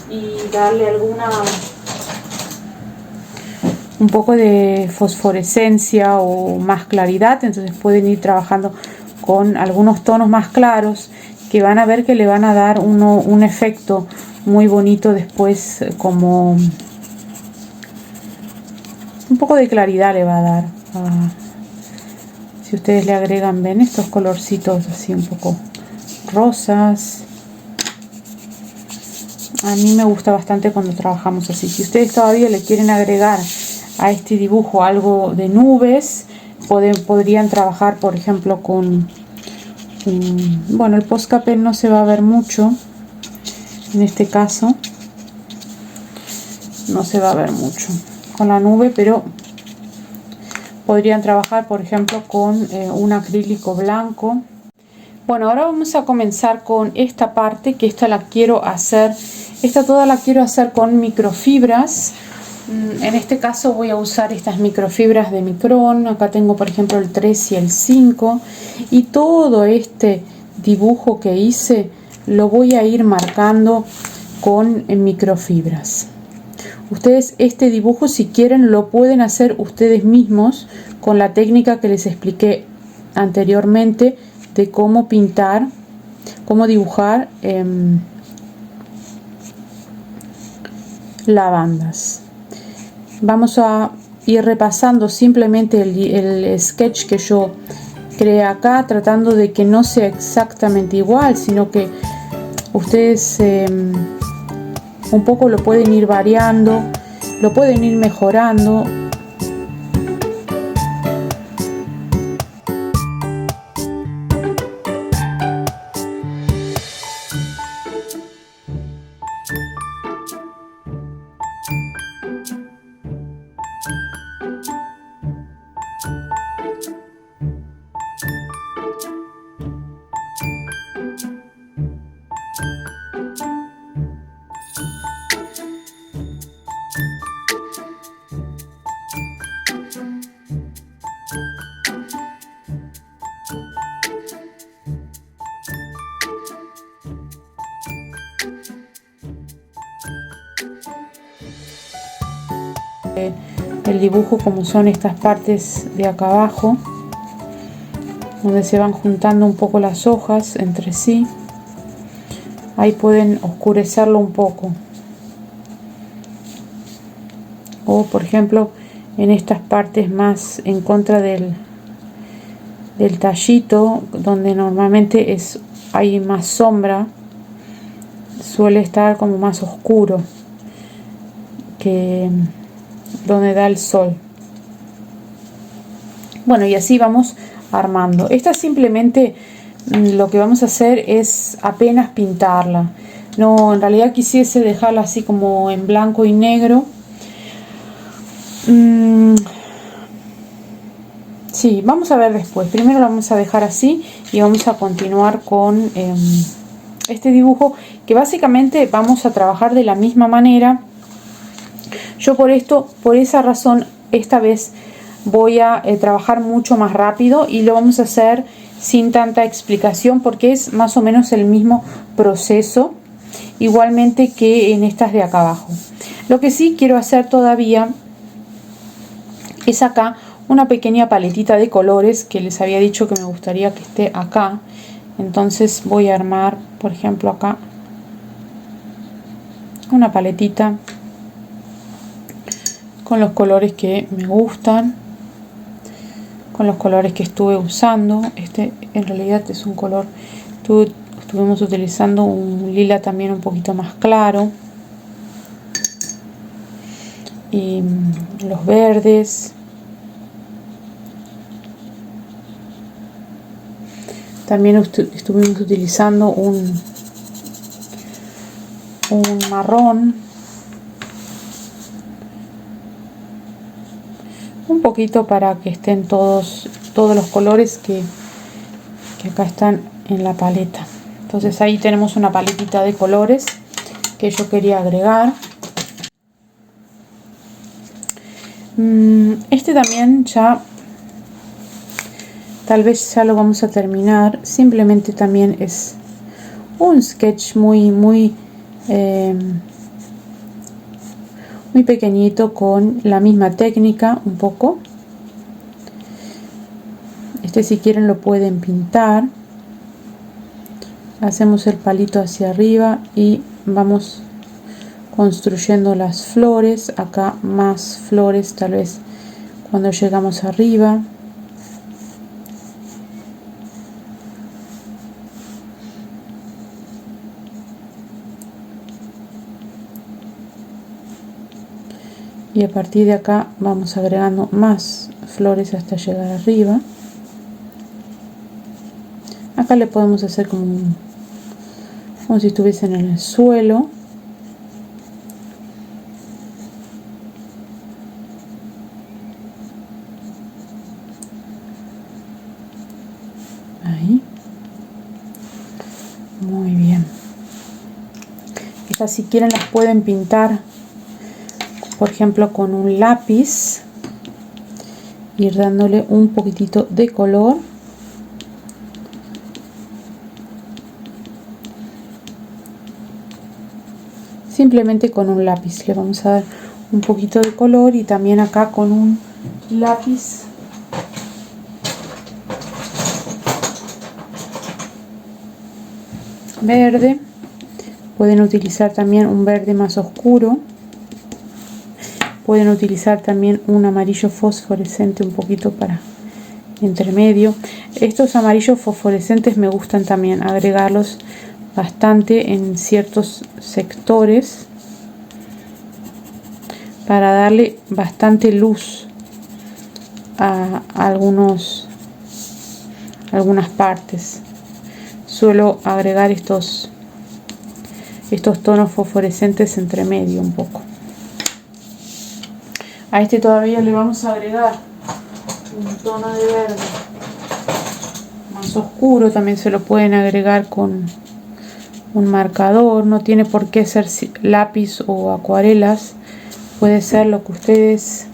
y darle un poco de fosforescencia o más claridad. Entonces pueden ir trabajando con algunos tonos más claros que van a ver que le van a dar un efecto muy bonito después, como un poco de claridad le va a dar. Si ustedes le agregan, ven, estos colorcitos así un poco rosas. A mí me gusta bastante cuando trabajamos así. Si ustedes todavía le quieren agregar a este dibujo algo de nubes, podrían trabajar, por ejemplo, con bueno, el Poscapel no se va a ver mucho en este caso, no se va a ver mucho con la nube, pero podrían trabajar, por ejemplo, con un acrílico blanco. Bueno, ahora vamos a comenzar con esta parte, que esta toda la quiero hacer con microfibras. En este caso voy a usar estas microfibras de micrón. Acá tengo, por ejemplo, el 3 y el 5, y todo este dibujo que hice lo voy a ir marcando con microfibras. Ustedes este dibujo, si quieren, lo pueden hacer ustedes mismos con la técnica que les expliqué anteriormente de cómo pintar, cómo dibujar lavandas. Vamos a ir repasando simplemente el sketch que yo creé acá, tratando de que no sea exactamente igual, sino que ustedes un poco lo pueden ir variando, lo pueden ir mejorando. El dibujo, como son estas partes de acá abajo, donde se van juntando un poco las hojas entre sí, ahí pueden oscurecerlo un poco, o por ejemplo en estas partes más en contra del tallito, donde normalmente hay más sombra, suele estar como más oscuro que donde da el sol. Bueno, y así vamos armando. Esta simplemente lo que vamos a hacer es apenas pintarla. No, en realidad quisiese dejarla así como en blanco y negro. Sí, vamos a ver después. Primero lo vamos a dejar así y vamos a continuar con este dibujo, que básicamente vamos a trabajar de la misma manera. Yo por esa razón, esta vez voy a trabajar mucho más rápido y lo vamos a hacer sin tanta explicación, porque es más o menos el mismo proceso, igualmente que en estas de acá abajo. Lo que sí quiero hacer todavía es acá una pequeña paletita de colores que les había dicho que me gustaría que esté acá. Entonces voy a armar, por ejemplo, acá una paletita con los colores que me gustan, con los colores que estuve usando. Este en realidad es un color, estuvimos utilizando un lila también un poquito más claro, y los verdes. También estuvimos utilizando un marrón, un poquito para que estén todos los colores que acá están en la paleta. Entonces ahí tenemos una paletita de colores que yo quería agregar. Este también ya tal vez ya lo vamos a terminar. Simplemente también es un sketch muy pequeñito, con la misma técnica un poco. Este, si quieren, lo pueden pintar. Hacemos el palito hacia arriba y vamos construyendo las flores. Acá más flores tal vez cuando llegamos arriba. Y a partir de acá vamos agregando más flores hasta llegar arriba. Acá le podemos hacer como si estuviesen en el suelo. Ahí. Muy bien. Estas, si quieren, las pueden pintar, por ejemplo, con un lápiz. Ir dándole un poquitito de color. Simplemente con un lápiz le vamos a dar un poquito de color, y también acá con un lápiz verde. Pueden utilizar también un verde más oscuro. Pueden utilizar también un amarillo fosforescente un poquito para entre medio. Estos amarillos fosforescentes me gustan también agregarlos bastante en ciertos sectores para darle bastante luz a algunas partes. Suelo agregar estos tonos fosforescentes entre medio un poco. A este todavía le vamos a agregar un tono de verde más oscuro. También se lo pueden agregar con un marcador, no tiene por qué ser lápiz o acuarelas, puede ser lo que ustedes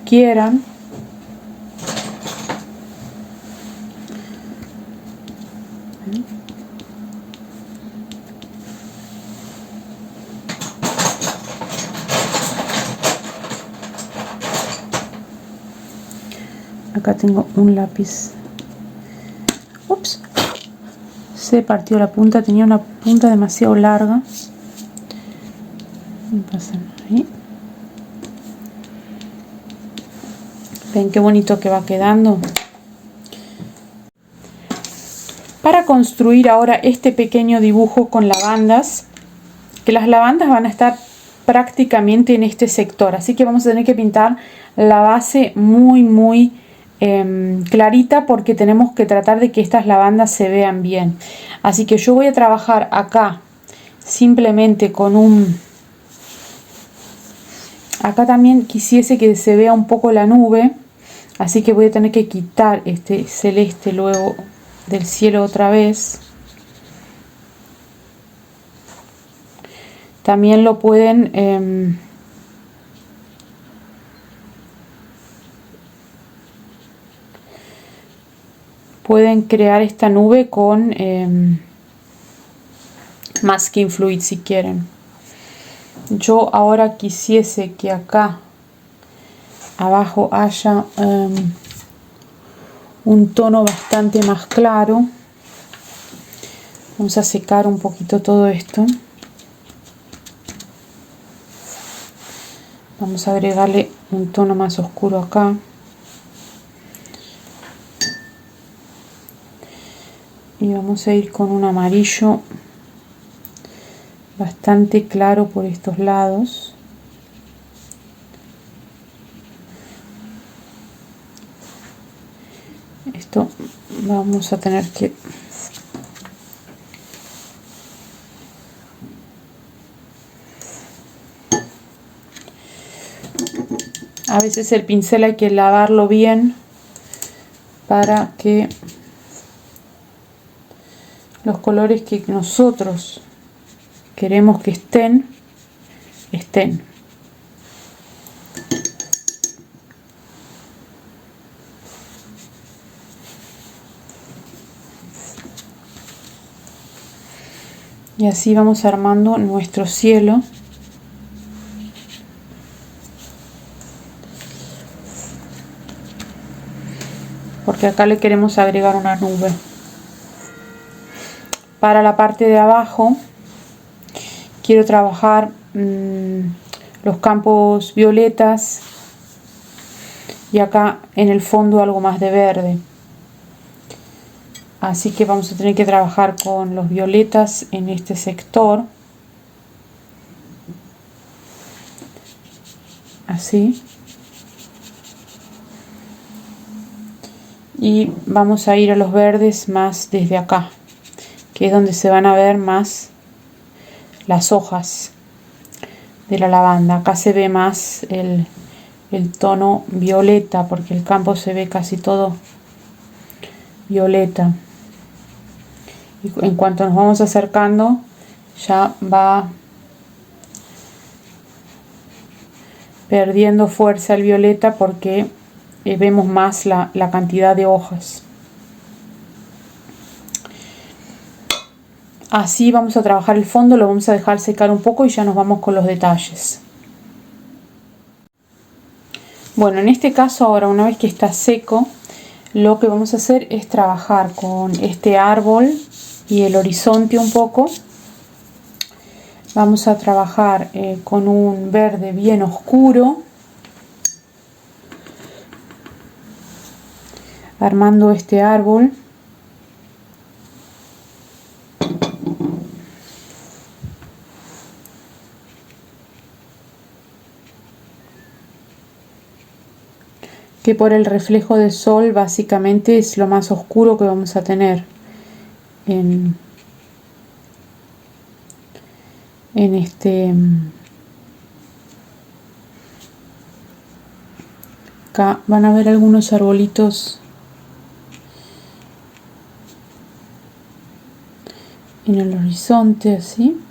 quieran. Acá tengo un lápiz. Ups, se partió la punta, tenía una punta demasiado larga. Ahí. Ven qué bonito que va quedando. Para construir ahora este pequeño dibujo con lavandas, que las lavandas van a estar prácticamente en este sector, así que vamos a tener que pintar la base muy clarita, porque tenemos que tratar de que estas lavandas se vean bien. Así que yo voy a trabajar acá simplemente con acá también quisiese que se vea un poco la nube, así que voy a tener que quitar este celeste luego del cielo otra vez. También lo pueden crear esta nube con masking fluid si quieren. Yo ahora quisiese que acá abajo haya un tono bastante más claro. Vamos a secar un poquito todo esto. Vamos a agregarle un tono más oscuro acá. Y vamos a ir con un amarillo bastante claro por estos lados. Esto vamos a tener que a veces el pincel hay que lavarlo bien para que los colores que nosotros queremos que estén. Y así vamos armando nuestro cielo. Porque acá le queremos agregar una nube. Para la parte de abajo quiero trabajar los campos violetas y acá en el fondo algo más de verde. Así que vamos a tener que trabajar con los violetas en este sector. Así. Y vamos a ir a los verdes más desde acá, que es donde se van a ver más las hojas de la lavanda. Acá se ve más el tono violeta, porque el campo se ve casi todo violeta. Y en cuanto nos vamos acercando, ya va perdiendo fuerza el violeta porque vemos más la cantidad de hojas. Así vamos a trabajar el fondo, lo vamos a dejar secar un poco y ya nos vamos con los detalles. Bueno, en este caso ahora, una vez que está seco, lo que vamos a hacer es trabajar con este árbol y el horizonte un poco. Vamos a trabajar con un verde bien oscuro, armando este árbol. Que por el reflejo del sol básicamente es lo más oscuro que vamos a tener en este. Acá van a ver algunos arbolitos en el horizonte, así.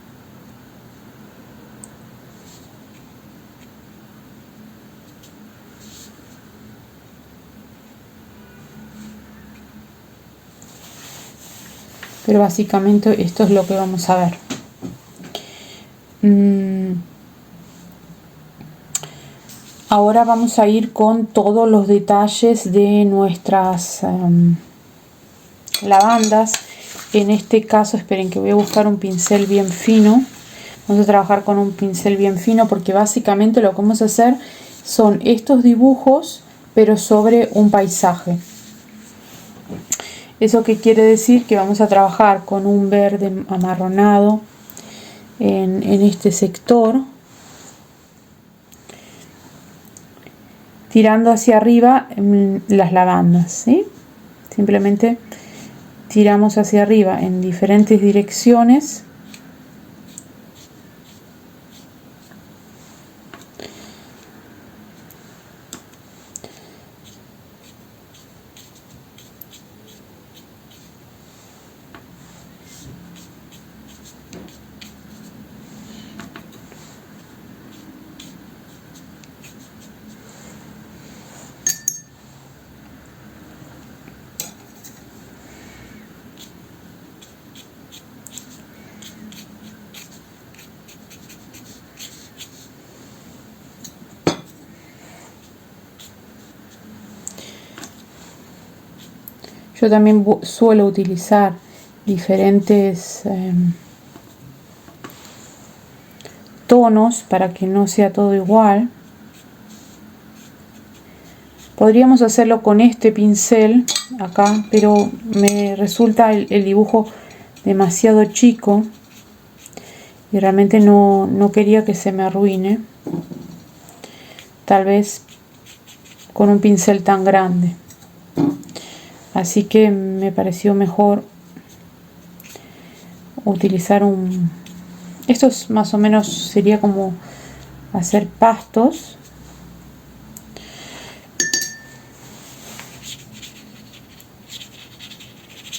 Pero básicamente esto es lo que vamos a ver. Ahora vamos a ir con todos los detalles de nuestras lavandas. En este caso, esperen que voy a buscar un pincel bien fino. Vamos a trabajar con un pincel bien fino porque básicamente lo que vamos a hacer son estos dibujos, pero sobre un paisaje. ¿Eso qué quiere decir? Que vamos a trabajar con un verde amarronado en este sector, tirando hacia arriba las lavandas, ¿sí? Simplemente tiramos hacia arriba en diferentes direcciones. Yo también suelo utilizar diferentes tonos para que no sea todo igual. Podríamos hacerlo con este pincel acá, pero me resulta el dibujo demasiado chico y realmente no quería que se me arruine. Tal vez con un pincel tan grande. así que me pareció mejor utilizar esto es más o menos, sería como hacer pastos.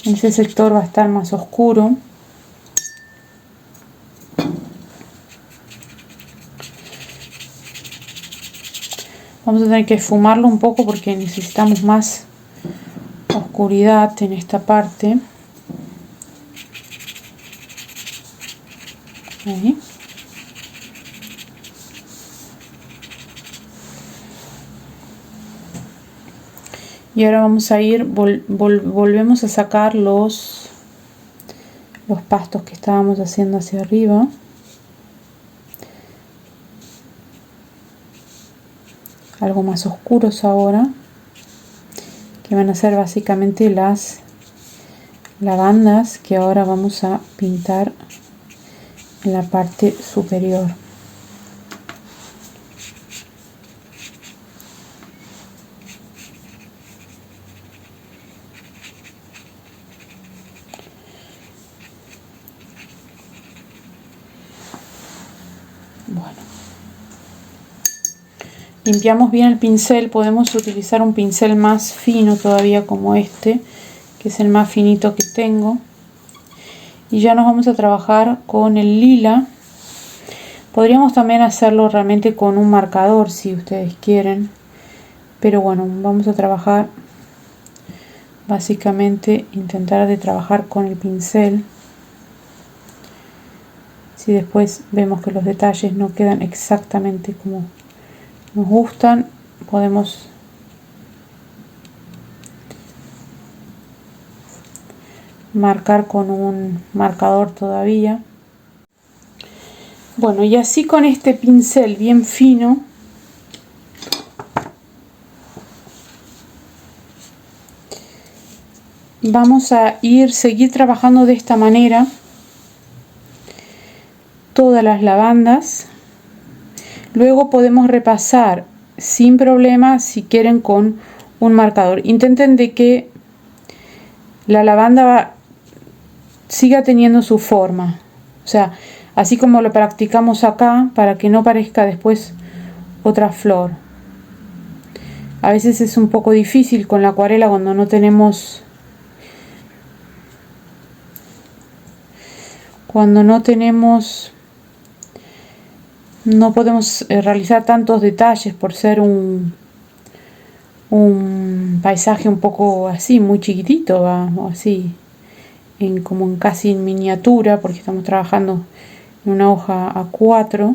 Ese sector va a estar más oscuro. Vamos a tener que esfumarlo un poco porque necesitamos más oscuridad en esta parte. Ahí. Y ahora vamos a ir, volvemos a sacar los pastos que estábamos haciendo hacia arriba. Algo más oscuros ahora, que van a ser básicamente las lavandas que ahora vamos a pintar en la parte superior. Bueno, limpiamos bien el pincel. Podemos utilizar un pincel más fino todavía, como este, que es el más finito que tengo. Y ya nos vamos a trabajar con el lila. Podríamos también hacerlo realmente con un marcador si ustedes quieren, pero bueno, vamos a trabajar básicamente, intentar de trabajar con el pincel. Si después vemos que los detalles no quedan exactamente como nos gustan, podemos marcar con un marcador todavía. Bueno, y así con este pincel bien fino vamos a seguir trabajando de esta manera todas las lavandas. Luego podemos repasar sin problema si quieren con un marcador. Intenten de que la lavanda siga teniendo su forma, o sea, así como lo practicamos acá, para que no parezca después otra flor. A veces es un poco difícil con la acuarela cuando no tenemos no podemos realizar tantos detalles por ser un paisaje un poco así, muy chiquitito, o así, como en casi en miniatura, porque estamos trabajando en una hoja A4.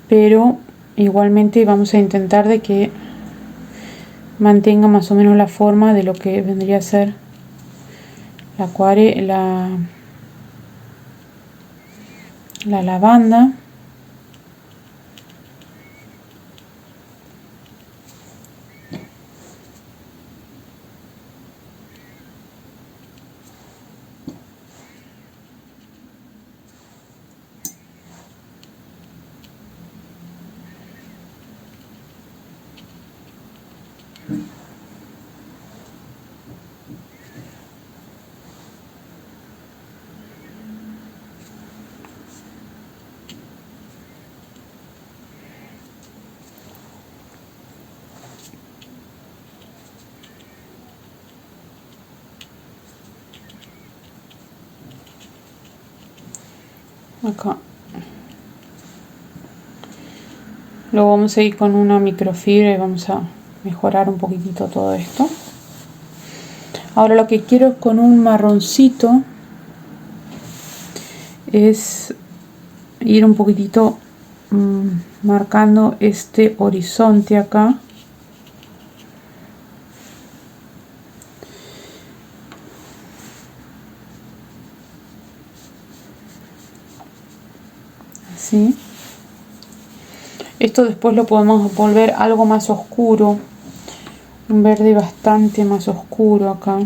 Pero igualmente vamos a intentar de que mantenga más o menos la forma de lo que vendría a ser la acuarela, la lavanda. Acá. Luego vamos a ir con una microfibra y vamos a mejorar un poquitito todo esto. Ahora lo que quiero con un marroncito es ir un poquitito marcando este horizonte acá. Así. Esto después lo podemos volver algo más oscuro, un verde bastante más oscuro acá.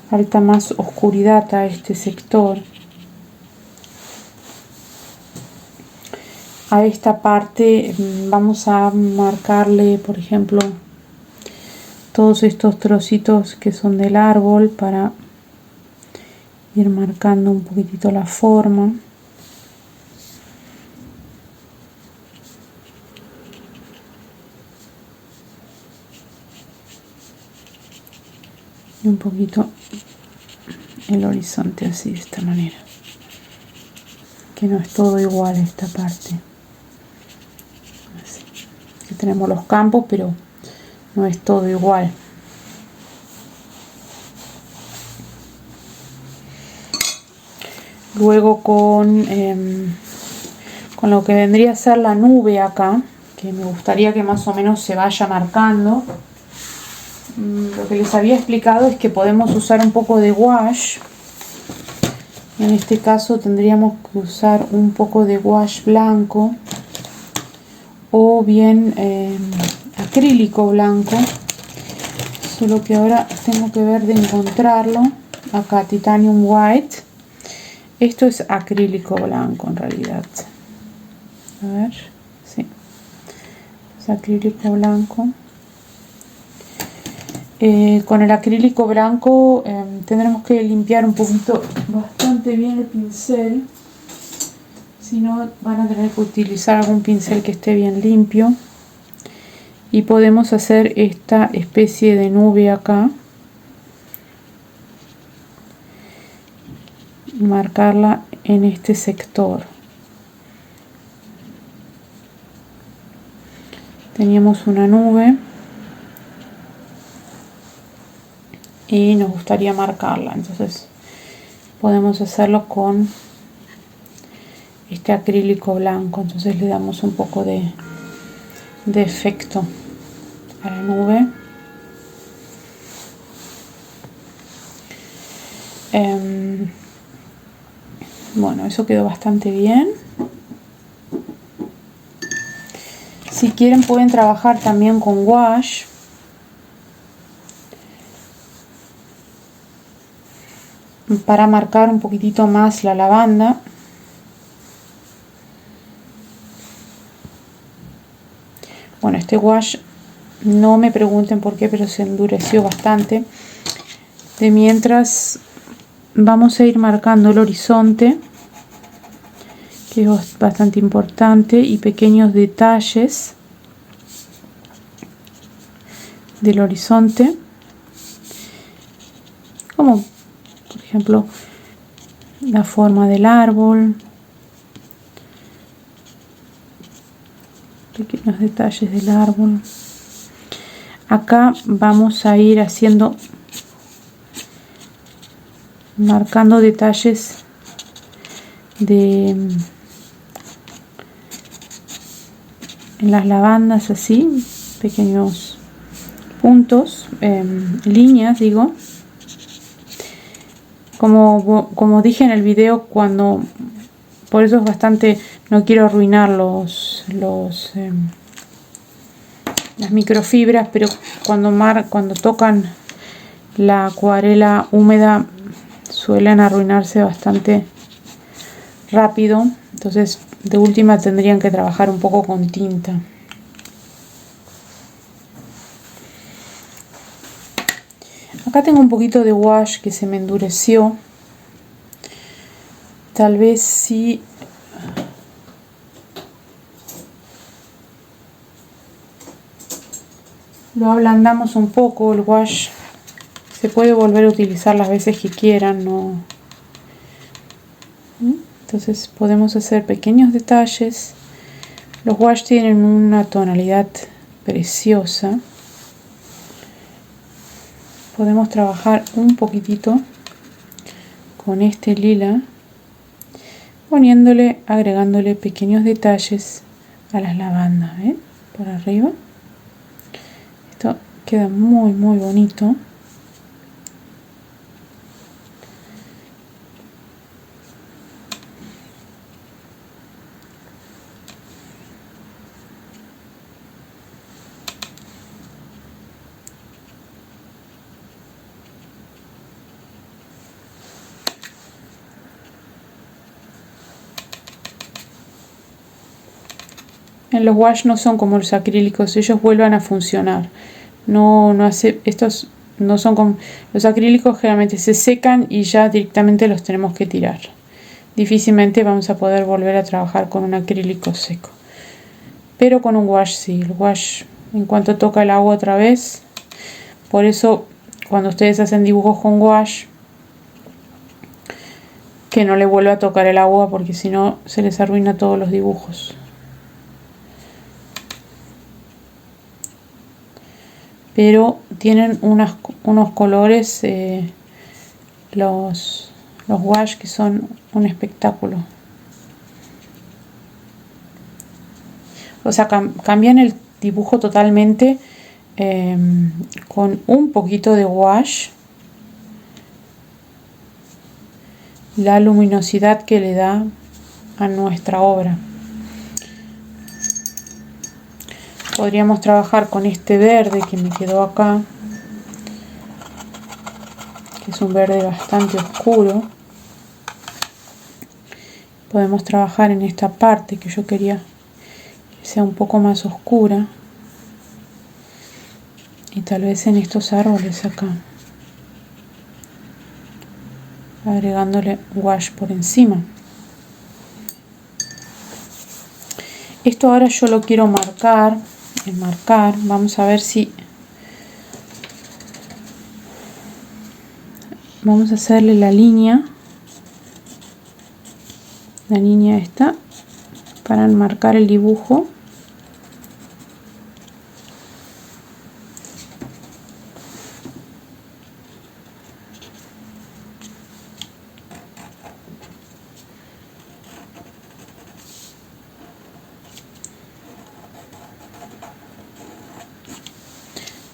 Falta más oscuridad a este sector. a esta parte vamos a marcarle, por ejemplo, todos estos trocitos que son del árbol para ir marcando un poquitito la forma. Y un poquito el horizonte así, de esta manera, que no es todo igual esta parte. Así. Aquí tenemos los campos, pero no es todo igual. Luego con lo que vendría a ser la nube acá, que me gustaría que más o menos se vaya marcando. Lo que les había explicado es que podemos usar un poco de wash. En este caso tendríamos que usar un poco de wash blanco o bien acrílico blanco, solo que ahora tengo que ver de encontrarlo. Acá Titanium White, esto es acrílico blanco en realidad. A ver, sí, es acrílico blanco. Con el acrílico blanco tendremos que limpiar un poquito bastante bien el pincel, si no van a tener que utilizar algún pincel que esté bien limpio, y podemos hacer esta especie de nube acá, marcarla en este sector. Teníamos una nube y nos gustaría marcarla, entonces podemos hacerlo con este acrílico blanco. Entonces le damos un poco de efecto a la nube. Bueno, eso quedó bastante bien. Si quieren pueden trabajar también con wash. Para marcar un poquitito más la lavanda. Bueno, este wash no me pregunten por qué, pero se endureció bastante. De mientras vamos a ir marcando el horizonte, que es bastante importante, y pequeños detalles del horizonte, como por ejemplo la forma del árbol, pequeños detalles del árbol. Acá vamos a ir marcando detalles en las lavandas, así pequeños puntos, líneas digo, como dije en el video, por eso es bastante, no quiero arruinar las microfibras, pero cuando tocan la acuarela húmeda suelen arruinarse bastante rápido, entonces de última tendrían que trabajar un poco con tinta. Acá tengo un poquito de wash que se me endureció. Tal vez si lo ablandamos un poco, el wash se puede volver a utilizar las veces que quieran, ¿no? Entonces podemos hacer pequeños detalles. Los wash tienen una tonalidad preciosa. Podemos trabajar un poquitito con este lila, agregándole pequeños detalles a las lavandas, ¿ven? Por arriba. Esto queda muy bonito. En los wash no son como los acrílicos, ellos vuelvan a funcionar. Estos no son como los acrílicos, generalmente se secan y ya directamente los tenemos que tirar. Difícilmente vamos a poder volver a trabajar con un acrílico seco. Pero con un wash sí, el wash en cuanto toca el agua otra vez. Por eso cuando ustedes hacen dibujos con wash, que no le vuelva a tocar el agua porque si no se les arruina todos los dibujos. Pero tienen unos colores los wash que son un espectáculo. O sea, cambian el dibujo totalmente con un poquito de wash. La luminosidad que le da a nuestra obra. Podríamos trabajar con este verde que me quedó acá, que es un verde bastante oscuro. Podemos trabajar en esta parte que yo quería que sea un poco más oscura, y tal vez en estos árboles acá, agregándole wash por encima. Esto ahora yo lo quiero marcar. Vamos a ver si vamos a hacerle la línea esta para enmarcar el dibujo.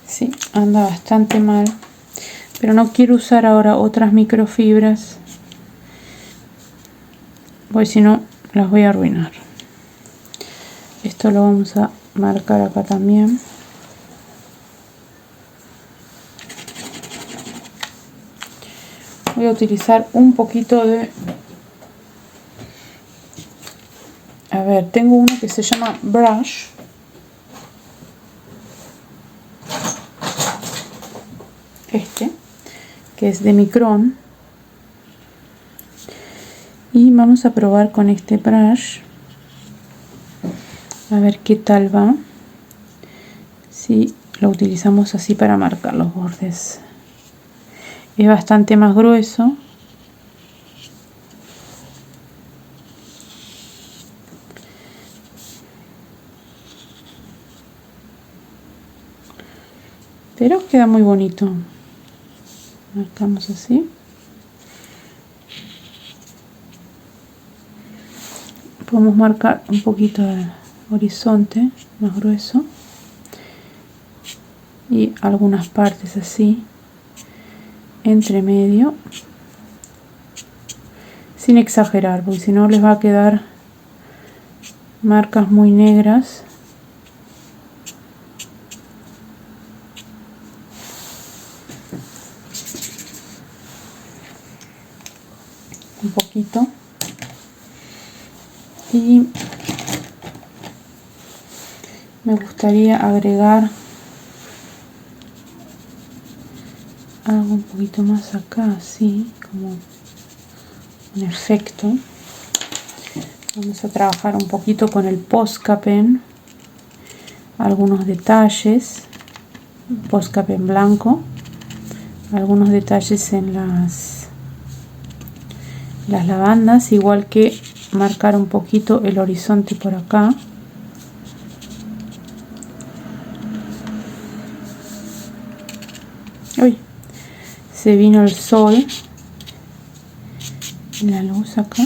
Sí, anda bastante mal, pero no quiero usar ahora otras microfibras, porque si no las voy a arruinar. Esto lo vamos a marcar acá también. Voy a utilizar un poquito de... A ver, tengo uno que se llama Brush. Que es de micrón. Y vamos a probar con este brush. A ver qué tal va. Si lo utilizamos así para marcar los bordes. Es bastante más grueso. Pero queda muy bonito. Marcamos así. Podemos marcar un poquito de horizonte más grueso. Y algunas partes así. Entre medio. Sin exagerar, porque si no les va a quedar marcas muy negras. Un poquito. Y me gustaría agregar algo un poquito más acá, así como un efecto. Vamos a trabajar un poquito con el Posca Pen, algunos detalles, Posca Pen blanco, algunos detalles en las lavandas, igual que marcar un poquito el horizonte por acá. Uy, se vino el sol y la luz acá.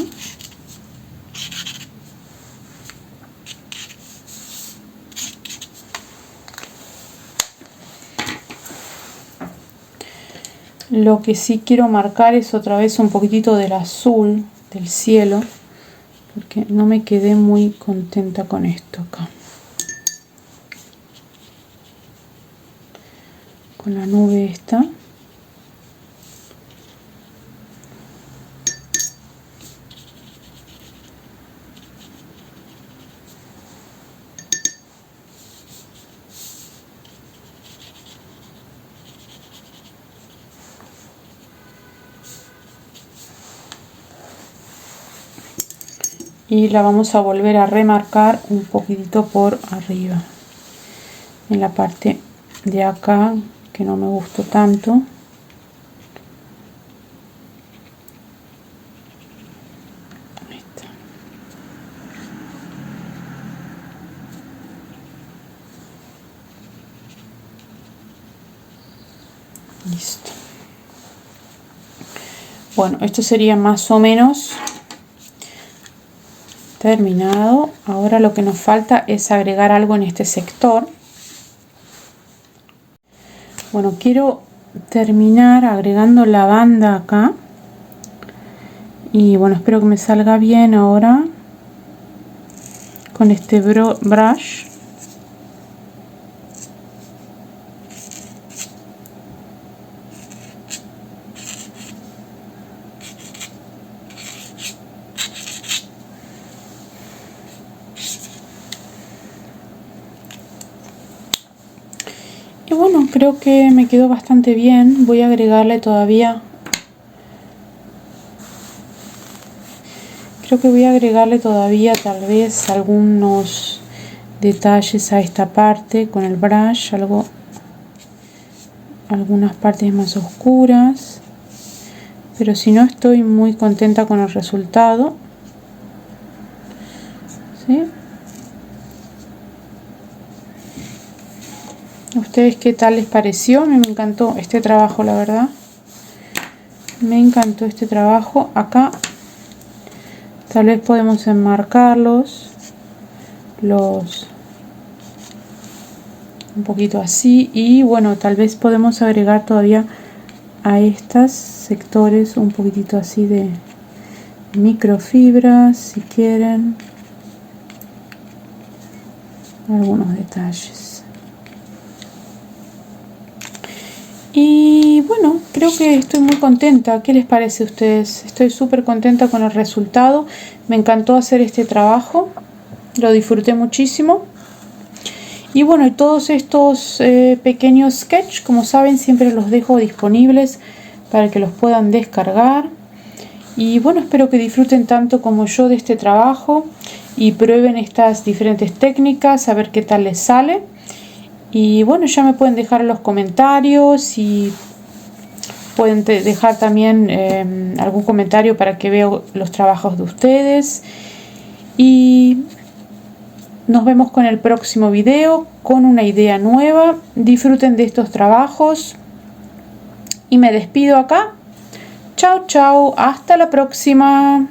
Lo que sí quiero marcar es otra vez un poquitito del azul del cielo, porque no me quedé muy contenta con esto acá. Con la nube esta. y la vamos a volver a remarcar un poquitito por arriba, en la parte de acá que no me gustó tanto. Ahí está. Listo. Bueno, esto sería más o menos terminado. Ahora lo que nos falta es agregar algo en este sector. Bueno, quiero terminar agregando la banda acá. Y bueno, espero que me salga bien ahora con este brush. Y bueno, creo que me quedó bastante bien. Voy a agregarle todavía. Creo que voy a agregarle todavía tal vez algunos detalles a esta parte con el brush, algunas partes más oscuras, pero si no, estoy muy contenta con el resultado. ¿Sí? ¿A ustedes qué tal les pareció? A mí me encantó este trabajo, la verdad. Me encantó este trabajo. Acá tal vez podemos enmarcarlos un poquito así, y bueno, tal vez podemos agregar todavía a estos sectores un poquitito así de microfibras, si quieren, algunos detalles. Y bueno, creo que estoy muy contenta. ¿Qué les parece a ustedes? Estoy súper contenta con el resultado. Me encantó hacer este trabajo, lo disfruté muchísimo. Y bueno, y todos estos pequeños sketches, como saben, siempre los dejo disponibles para que los puedan descargar. Y bueno, espero que disfruten tanto como yo de este trabajo y prueben estas diferentes técnicas, a ver qué tal les sale. Y bueno, ya me pueden dejar en los comentarios y pueden dejar también algún comentario para que vea los trabajos de ustedes. Y nos vemos con el próximo video con una idea nueva. Disfruten de estos trabajos y me despido acá. Chao, chao, hasta la próxima.